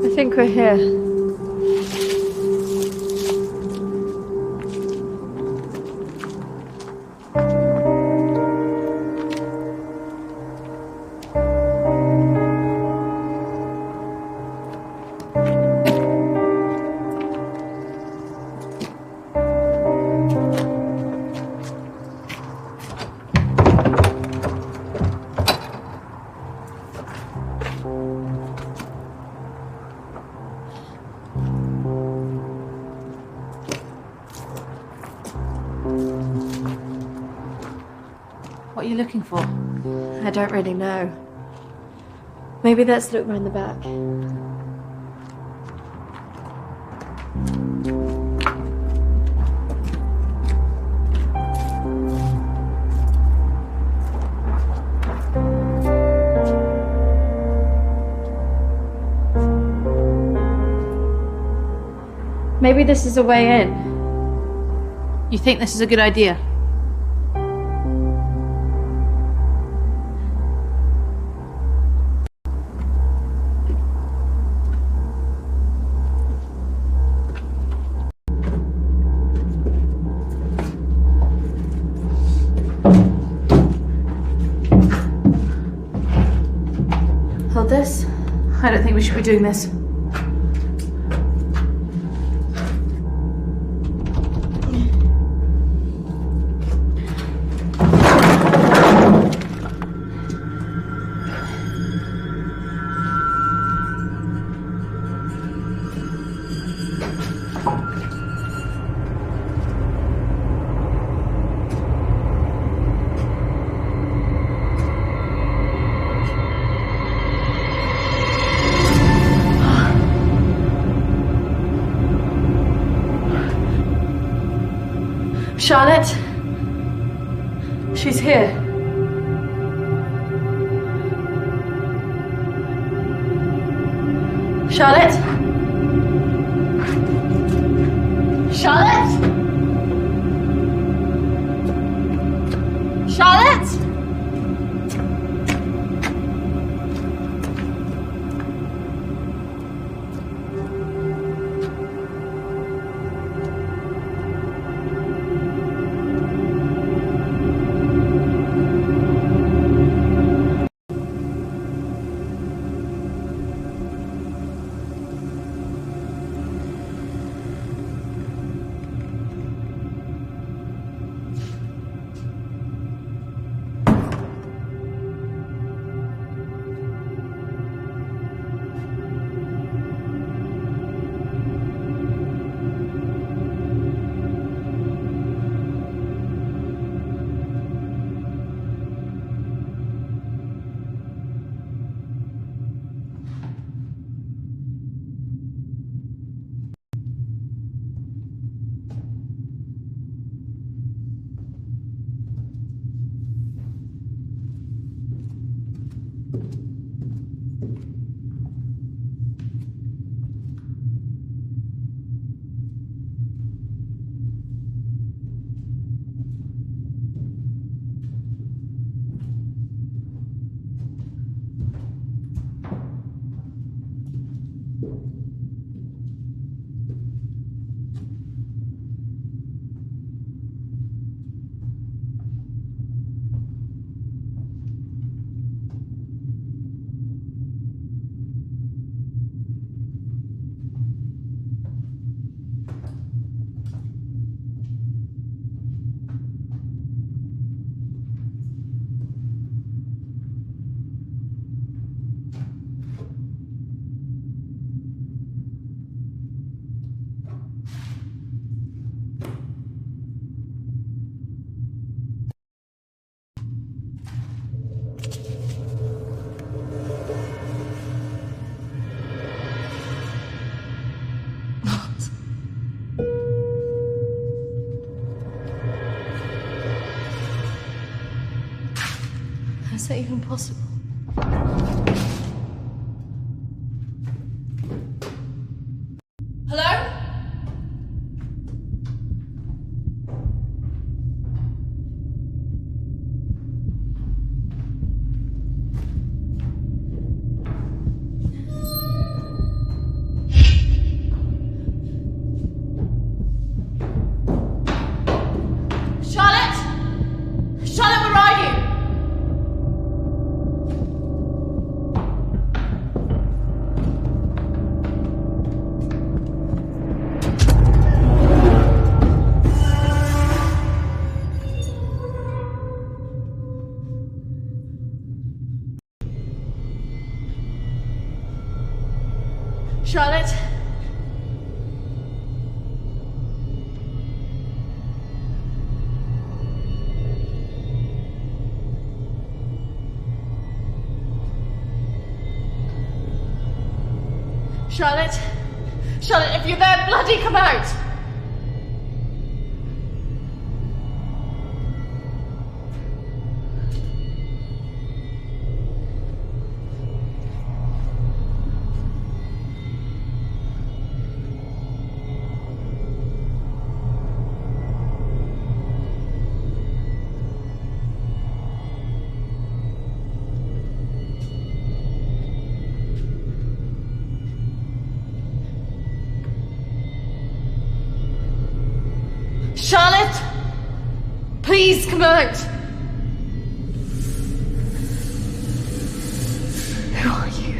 Speaker 5: I think we're here.
Speaker 3: What are you looking for?
Speaker 5: I don't really know. Maybe let's look round the back. Maybe this is a way in.
Speaker 3: You think this is a good idea?
Speaker 5: Hold this.
Speaker 3: I don't think we should be doing this.
Speaker 5: Charlotte? She's here. Charlotte? Charlotte? Charlotte? How's that even possible?
Speaker 9: Hello? Charlotte? Charlotte, where are you? Charlotte? Charlotte? Charlotte, if you're there, bloody come out! Charlotte! Please come out! Who are you?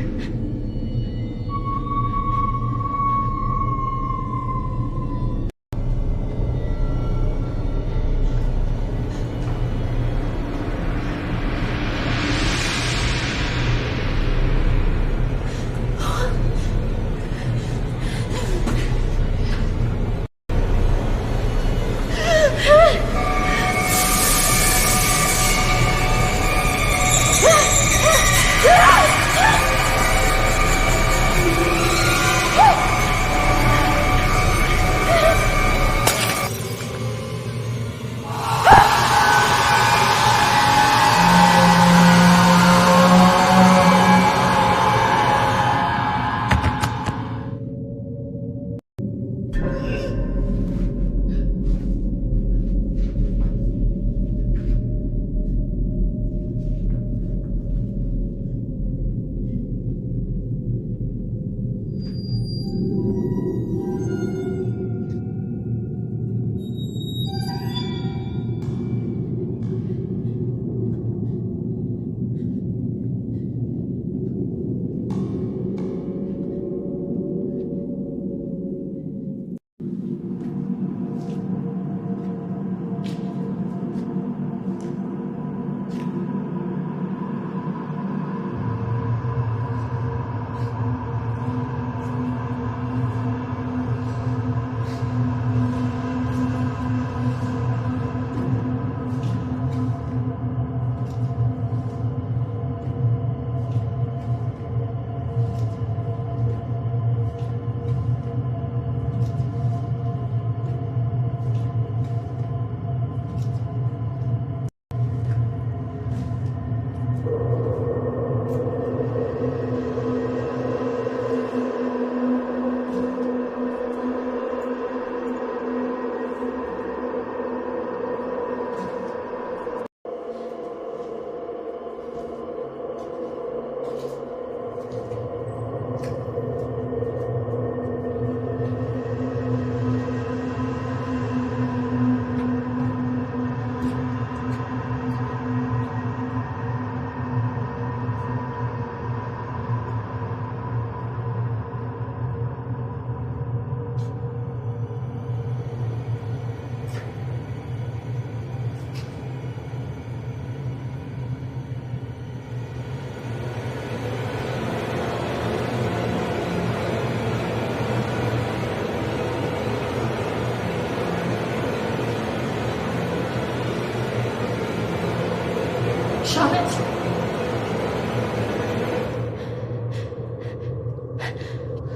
Speaker 9: Charlotte?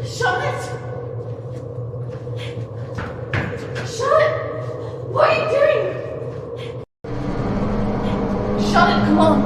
Speaker 9: Charlotte? Charlotte? What are you doing? Charlotte, come on.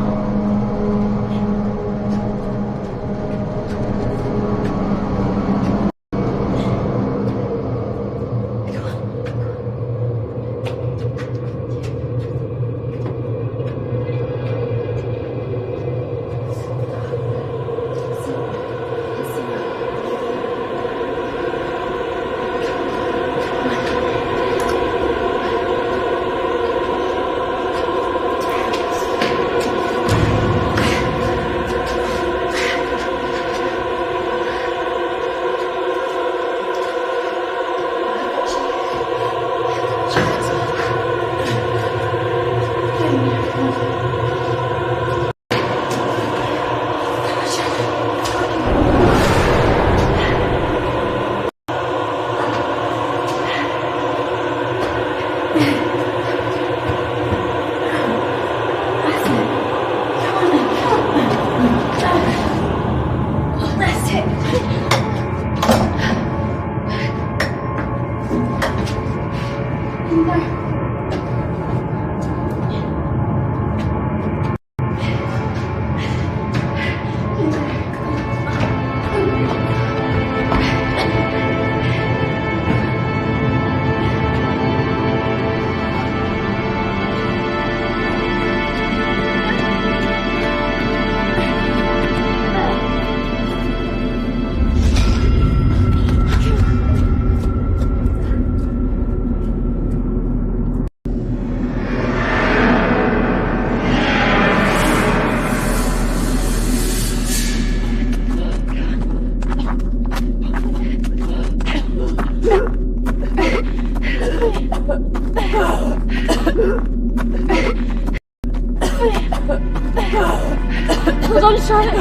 Speaker 9: Hold on, Charlotte.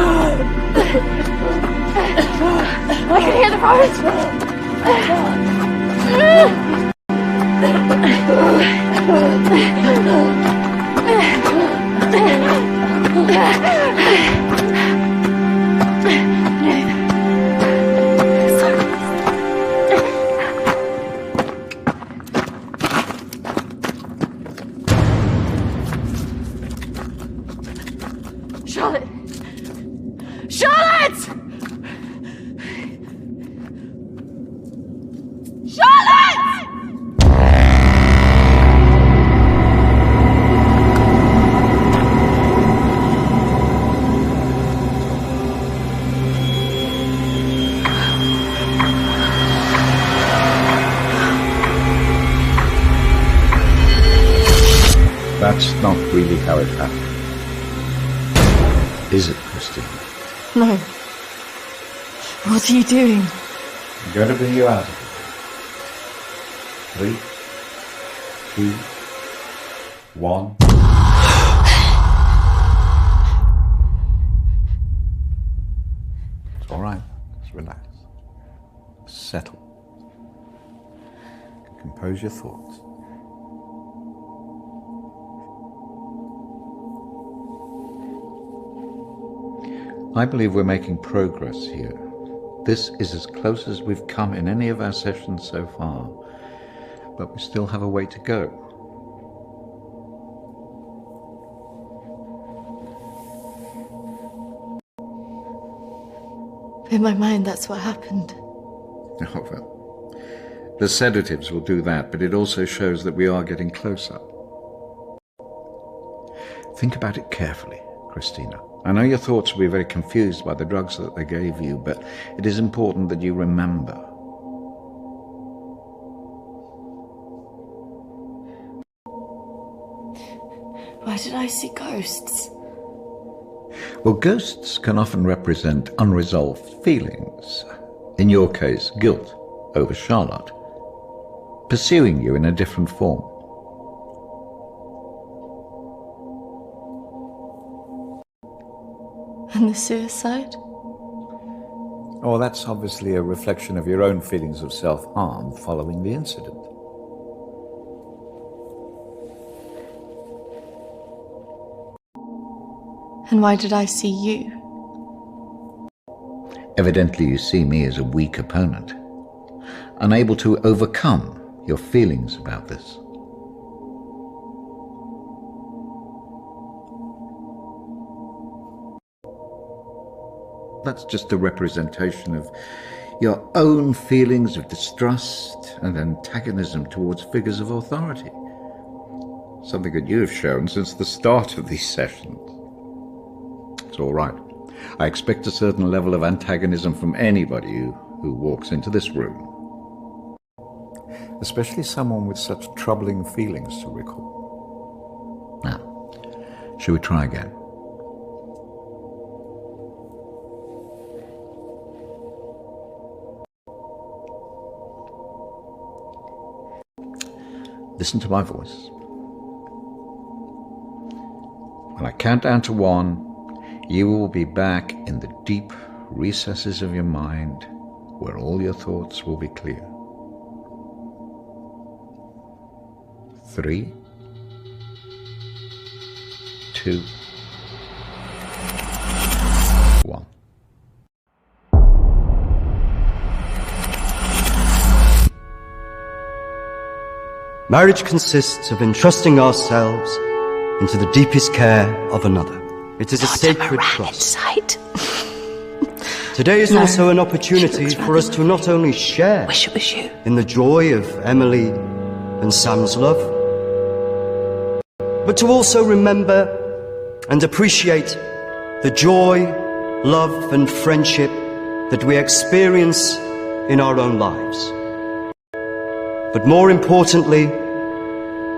Speaker 9: I can hear the Charlotte! Charlotte! Charlotte!
Speaker 8: That's not really how it happened. Is it, Christine?
Speaker 5: No. What are you doing?
Speaker 8: I'm going to bring you out of it. 3, 2, 1. It's all right. Just relax. Settle. Compose your thoughts. I believe we're making progress here. This is as close as we've come in any of our sessions so far, but we still have a way to go.
Speaker 5: In my mind, that's what happened.
Speaker 8: Oh, well, the sedatives will do that, but it also shows that we are getting closer. Think about it carefully, Christina. I know your thoughts will be very confused by the drugs that they gave you, but it is important that you remember.
Speaker 5: Why did I see ghosts?
Speaker 8: Well, ghosts can often represent unresolved feelings. In your case, guilt over Charlotte, pursuing you in a different form.
Speaker 5: And the suicide?
Speaker 8: Oh, that's obviously a reflection of your own feelings of self-harm following the incident.
Speaker 5: And why did I see you?
Speaker 8: Evidently you see me as a weak opponent, unable to overcome your feelings about this. That's just a representation of your own feelings of distrust and antagonism towards figures of authority. Something that you have shown since the start of these sessions. It's all right. I expect a certain level of antagonism from anybody who walks into this room. Especially someone with such troubling feelings to recall. Now, shall we try again? Listen to my voice. When I count down to 1, you will be back in the deep recesses of your mind where all your thoughts will be clear. 3, 2, 1.
Speaker 2: Marriage consists of entrusting ourselves into the deepest care of another. It is a sacred trust. Today is also an opportunity for us to not only share in the joy of Emily and Sam's love, but to also remember and appreciate the joy, love and friendship that we experience in our own lives. But more importantly,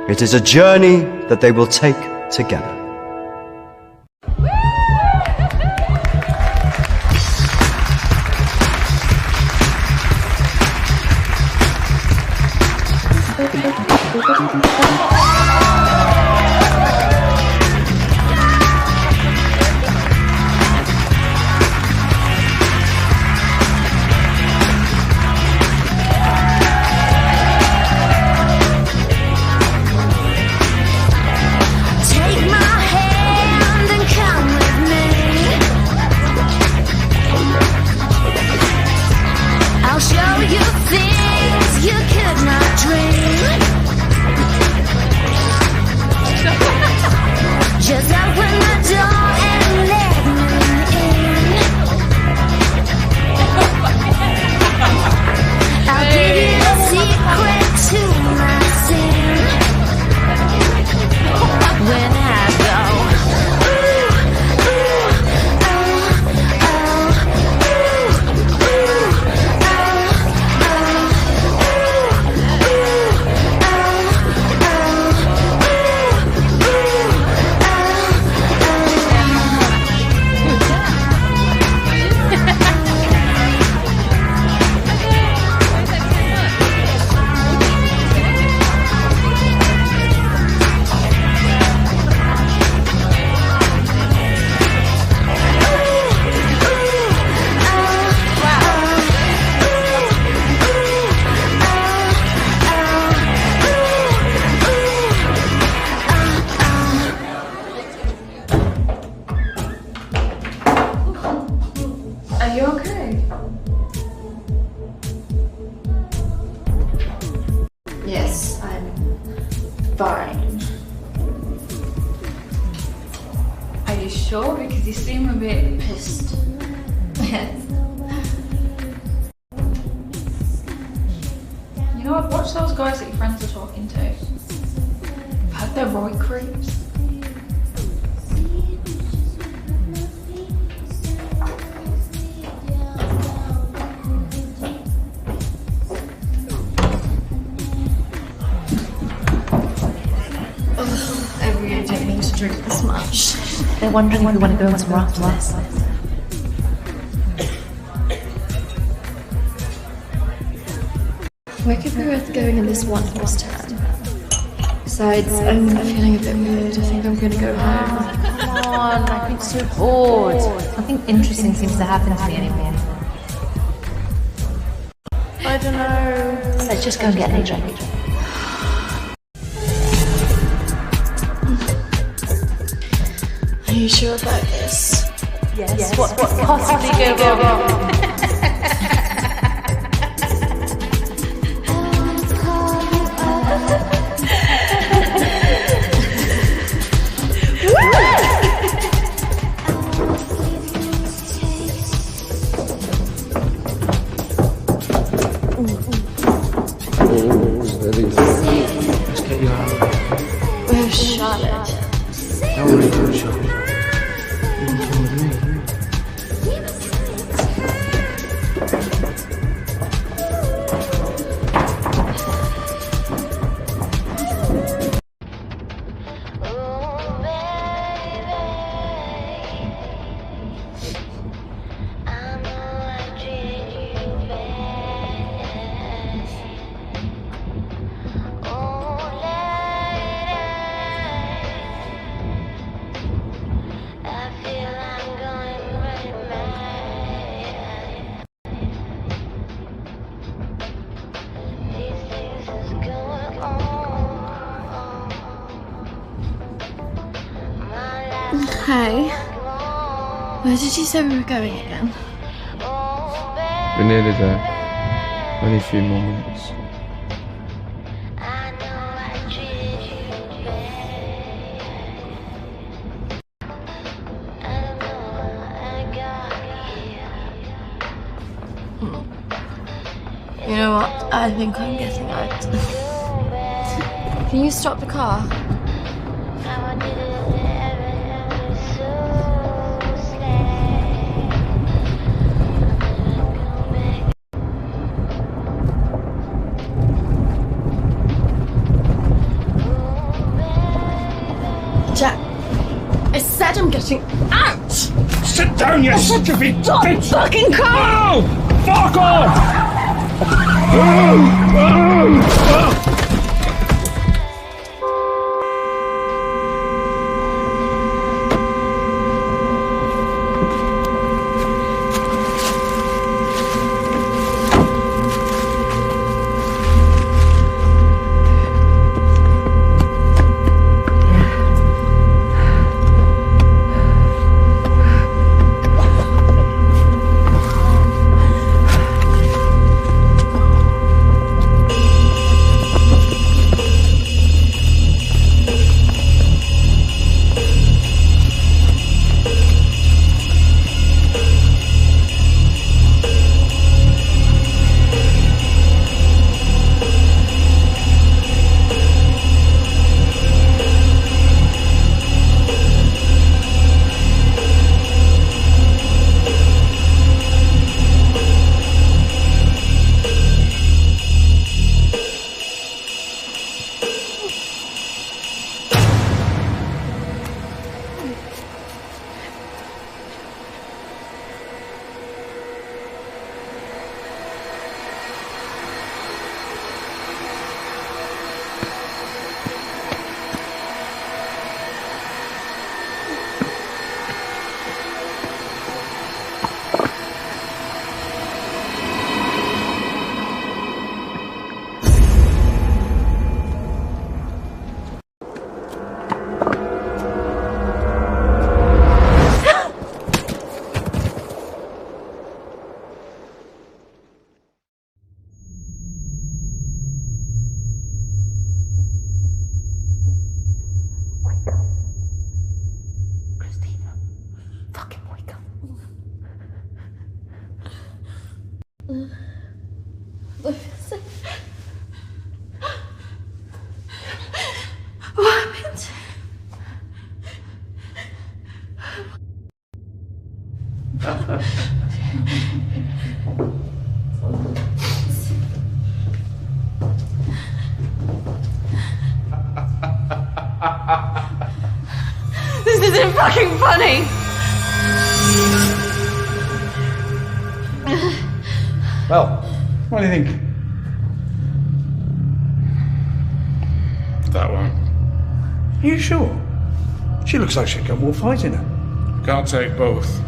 Speaker 2: it is a journey that they will take together.
Speaker 7: Are you okay?
Speaker 5: Yes, I'm fine.
Speaker 7: Are you sure? Because you seem a bit pissed.
Speaker 5: Yes.
Speaker 7: You know, I've watched those guys that your friends are talking to. I've heard they're right creeps.
Speaker 5: I really don't mean to drink this much.
Speaker 3: They're wondering if we want to go somewhere after this.
Speaker 5: Where could we both going in this one horse town? Besides, I'm feeling a bit weird. I think I'm gonna go home.
Speaker 3: Come on, I've been so bored. Nothing interesting seems to happen to me anymore.
Speaker 5: I don't know.
Speaker 3: Let's just go and get a drink.
Speaker 5: Are you sure about this?
Speaker 3: Yes. What could possibly go wrong?
Speaker 5: Oh, Charlotte.
Speaker 10: Don't worry about Charlotte. You can come with me.
Speaker 1: Hey, where did you say we were going again?
Speaker 13: We're nearly there. Only a few more minutes.
Speaker 5: You know what? I think I'm getting out. Can you stop the car? Jack, I said I'm getting out!
Speaker 14: Sit down, you stupid
Speaker 5: Stop
Speaker 14: bitch!
Speaker 5: fucking car!
Speaker 14: No! Fuck off!
Speaker 5: What happened?
Speaker 1: This isn't fucking funny!
Speaker 14: Well, what do you think?
Speaker 15: That one.
Speaker 14: Are you sure? She looks like she's got more fight in her.
Speaker 15: Can't take both.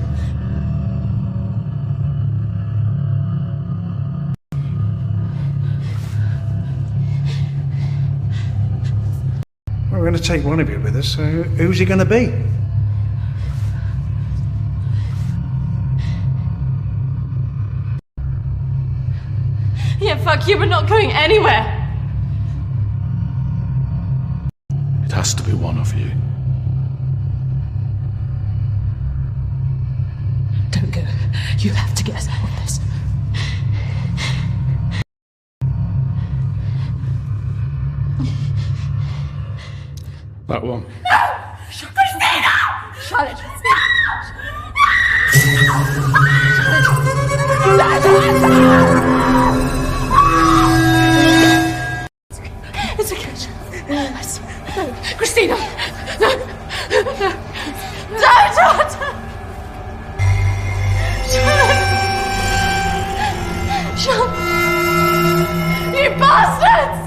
Speaker 14: We're going to take one of you with us, so who's he going to be?
Speaker 1: Yeah, fuck you, we're not going anywhere!
Speaker 15: It has to be one of you.
Speaker 3: Don't go. You have to get us out of this.
Speaker 15: That one.
Speaker 9: Christina!
Speaker 1: Charlotte.
Speaker 9: It's okay. Christina! No! No! Don't! Sean! You bastards!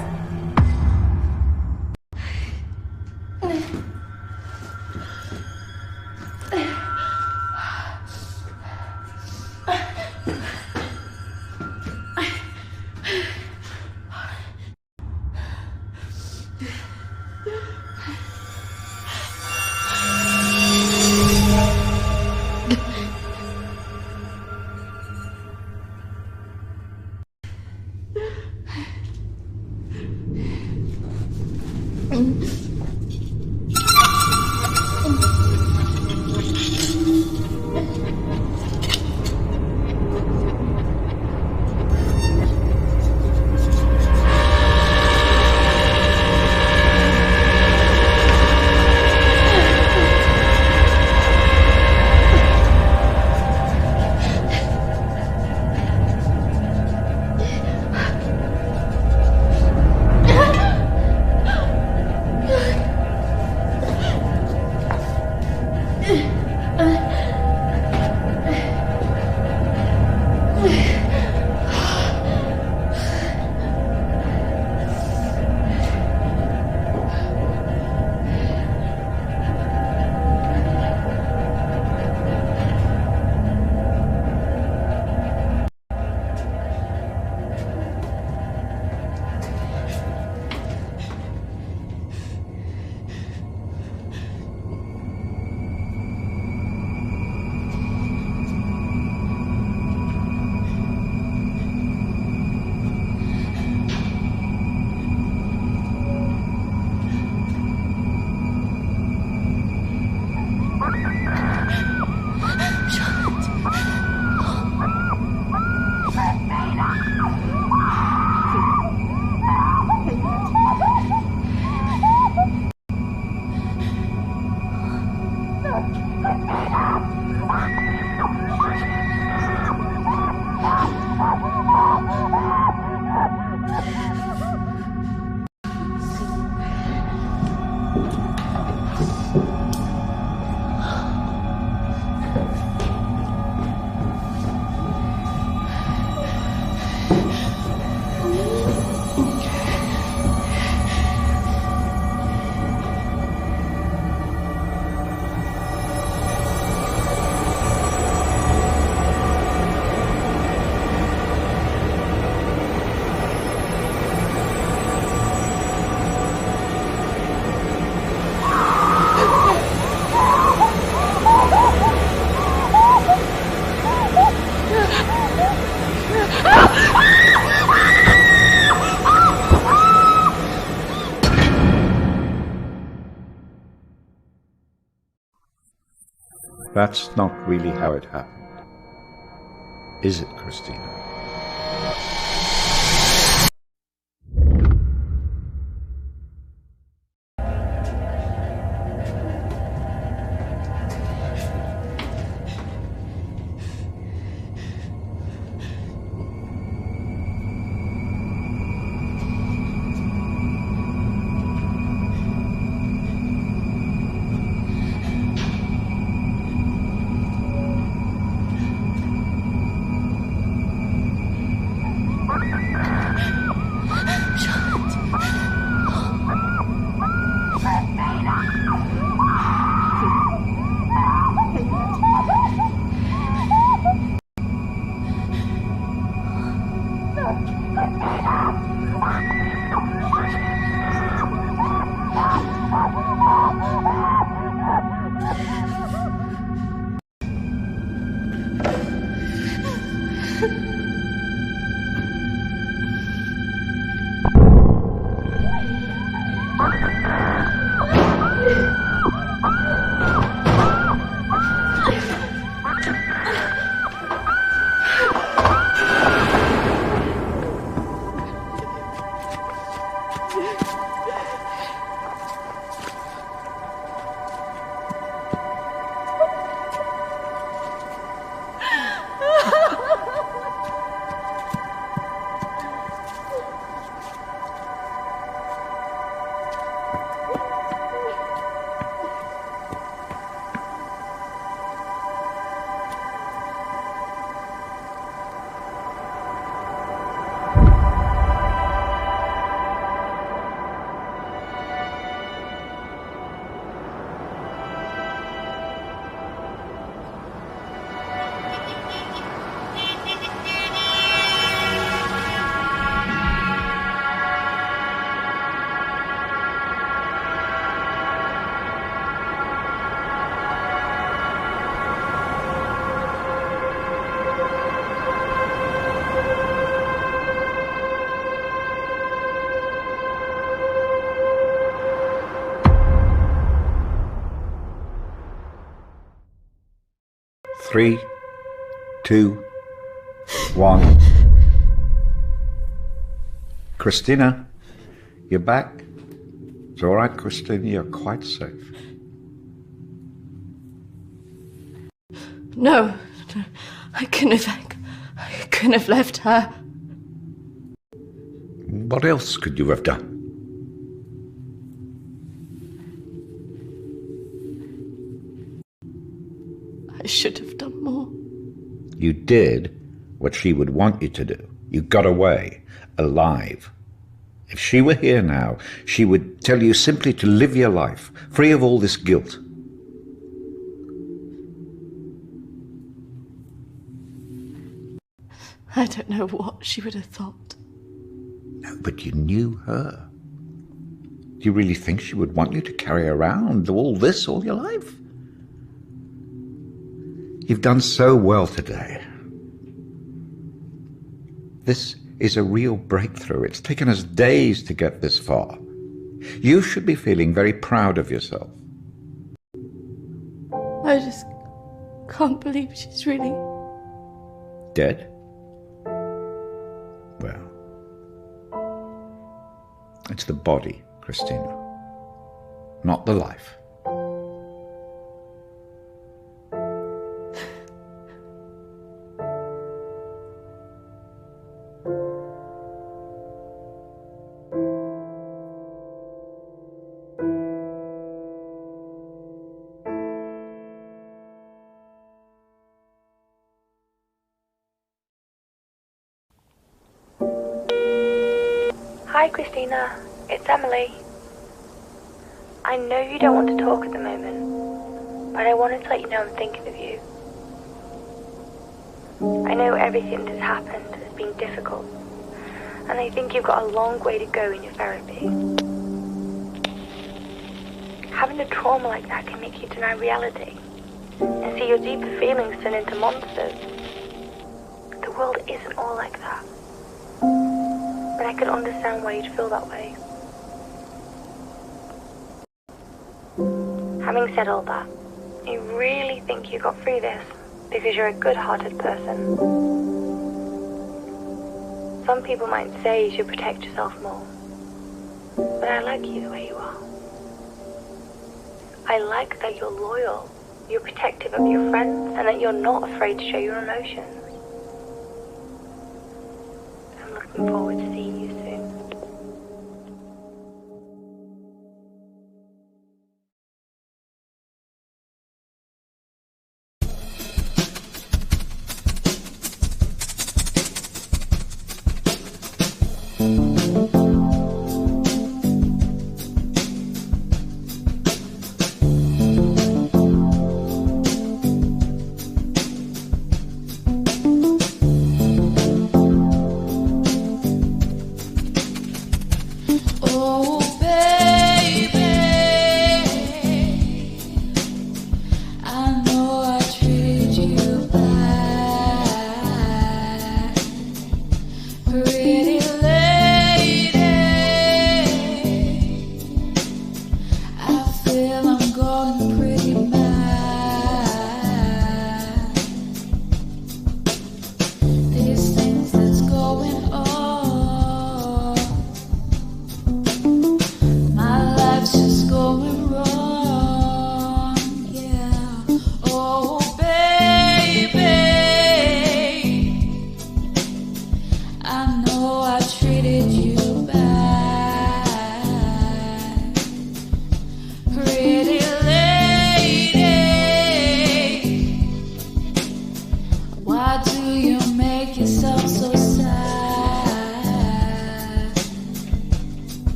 Speaker 8: That's not really how it happened. Is it, Christina? 3, 2, 1. Christina, you're back. It's all right, Christina, you're quite safe.
Speaker 5: No, I couldn't have left her.
Speaker 8: What else could you have done?
Speaker 5: I should have done more.
Speaker 8: You did what she would want you to do. You got away, alive. If she were here now, she would tell you simply to live your life, free of all this guilt.
Speaker 5: I don't know what she would have thought.
Speaker 8: No, but you knew her. Do you really think she would want you to carry around all this all your life? You've done so well today. This is a real breakthrough. It's taken us days to get this far. You should be feeling very proud of yourself.
Speaker 5: I just can't believe she's really...
Speaker 8: Dead? Well, it's the body, Christina, not the life.
Speaker 16: Hi Christina, it's Emily. I know you don't want to talk at the moment, but I wanted to let you know I'm thinking of you. I know everything that's happened has been difficult, and I think you've got a long way to go in your therapy. Having a trauma like that can make you deny reality and see your deeper feelings turn into monsters. The world isn't all like that. But I could understand why you'd feel that way. Having said all that, I really think you got through this because you're a good-hearted person. Some people might say you should protect yourself more, but I like you the way you are. I like that you're loyal, you're protective of your friends, and that you're not afraid to show your emotions. I'm looking forward to seeing you soon.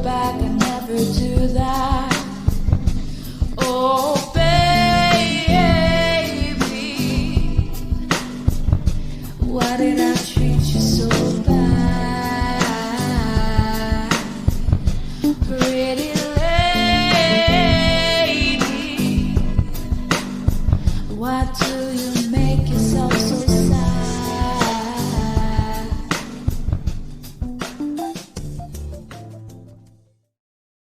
Speaker 17: back and never do that. Oh, baby. What did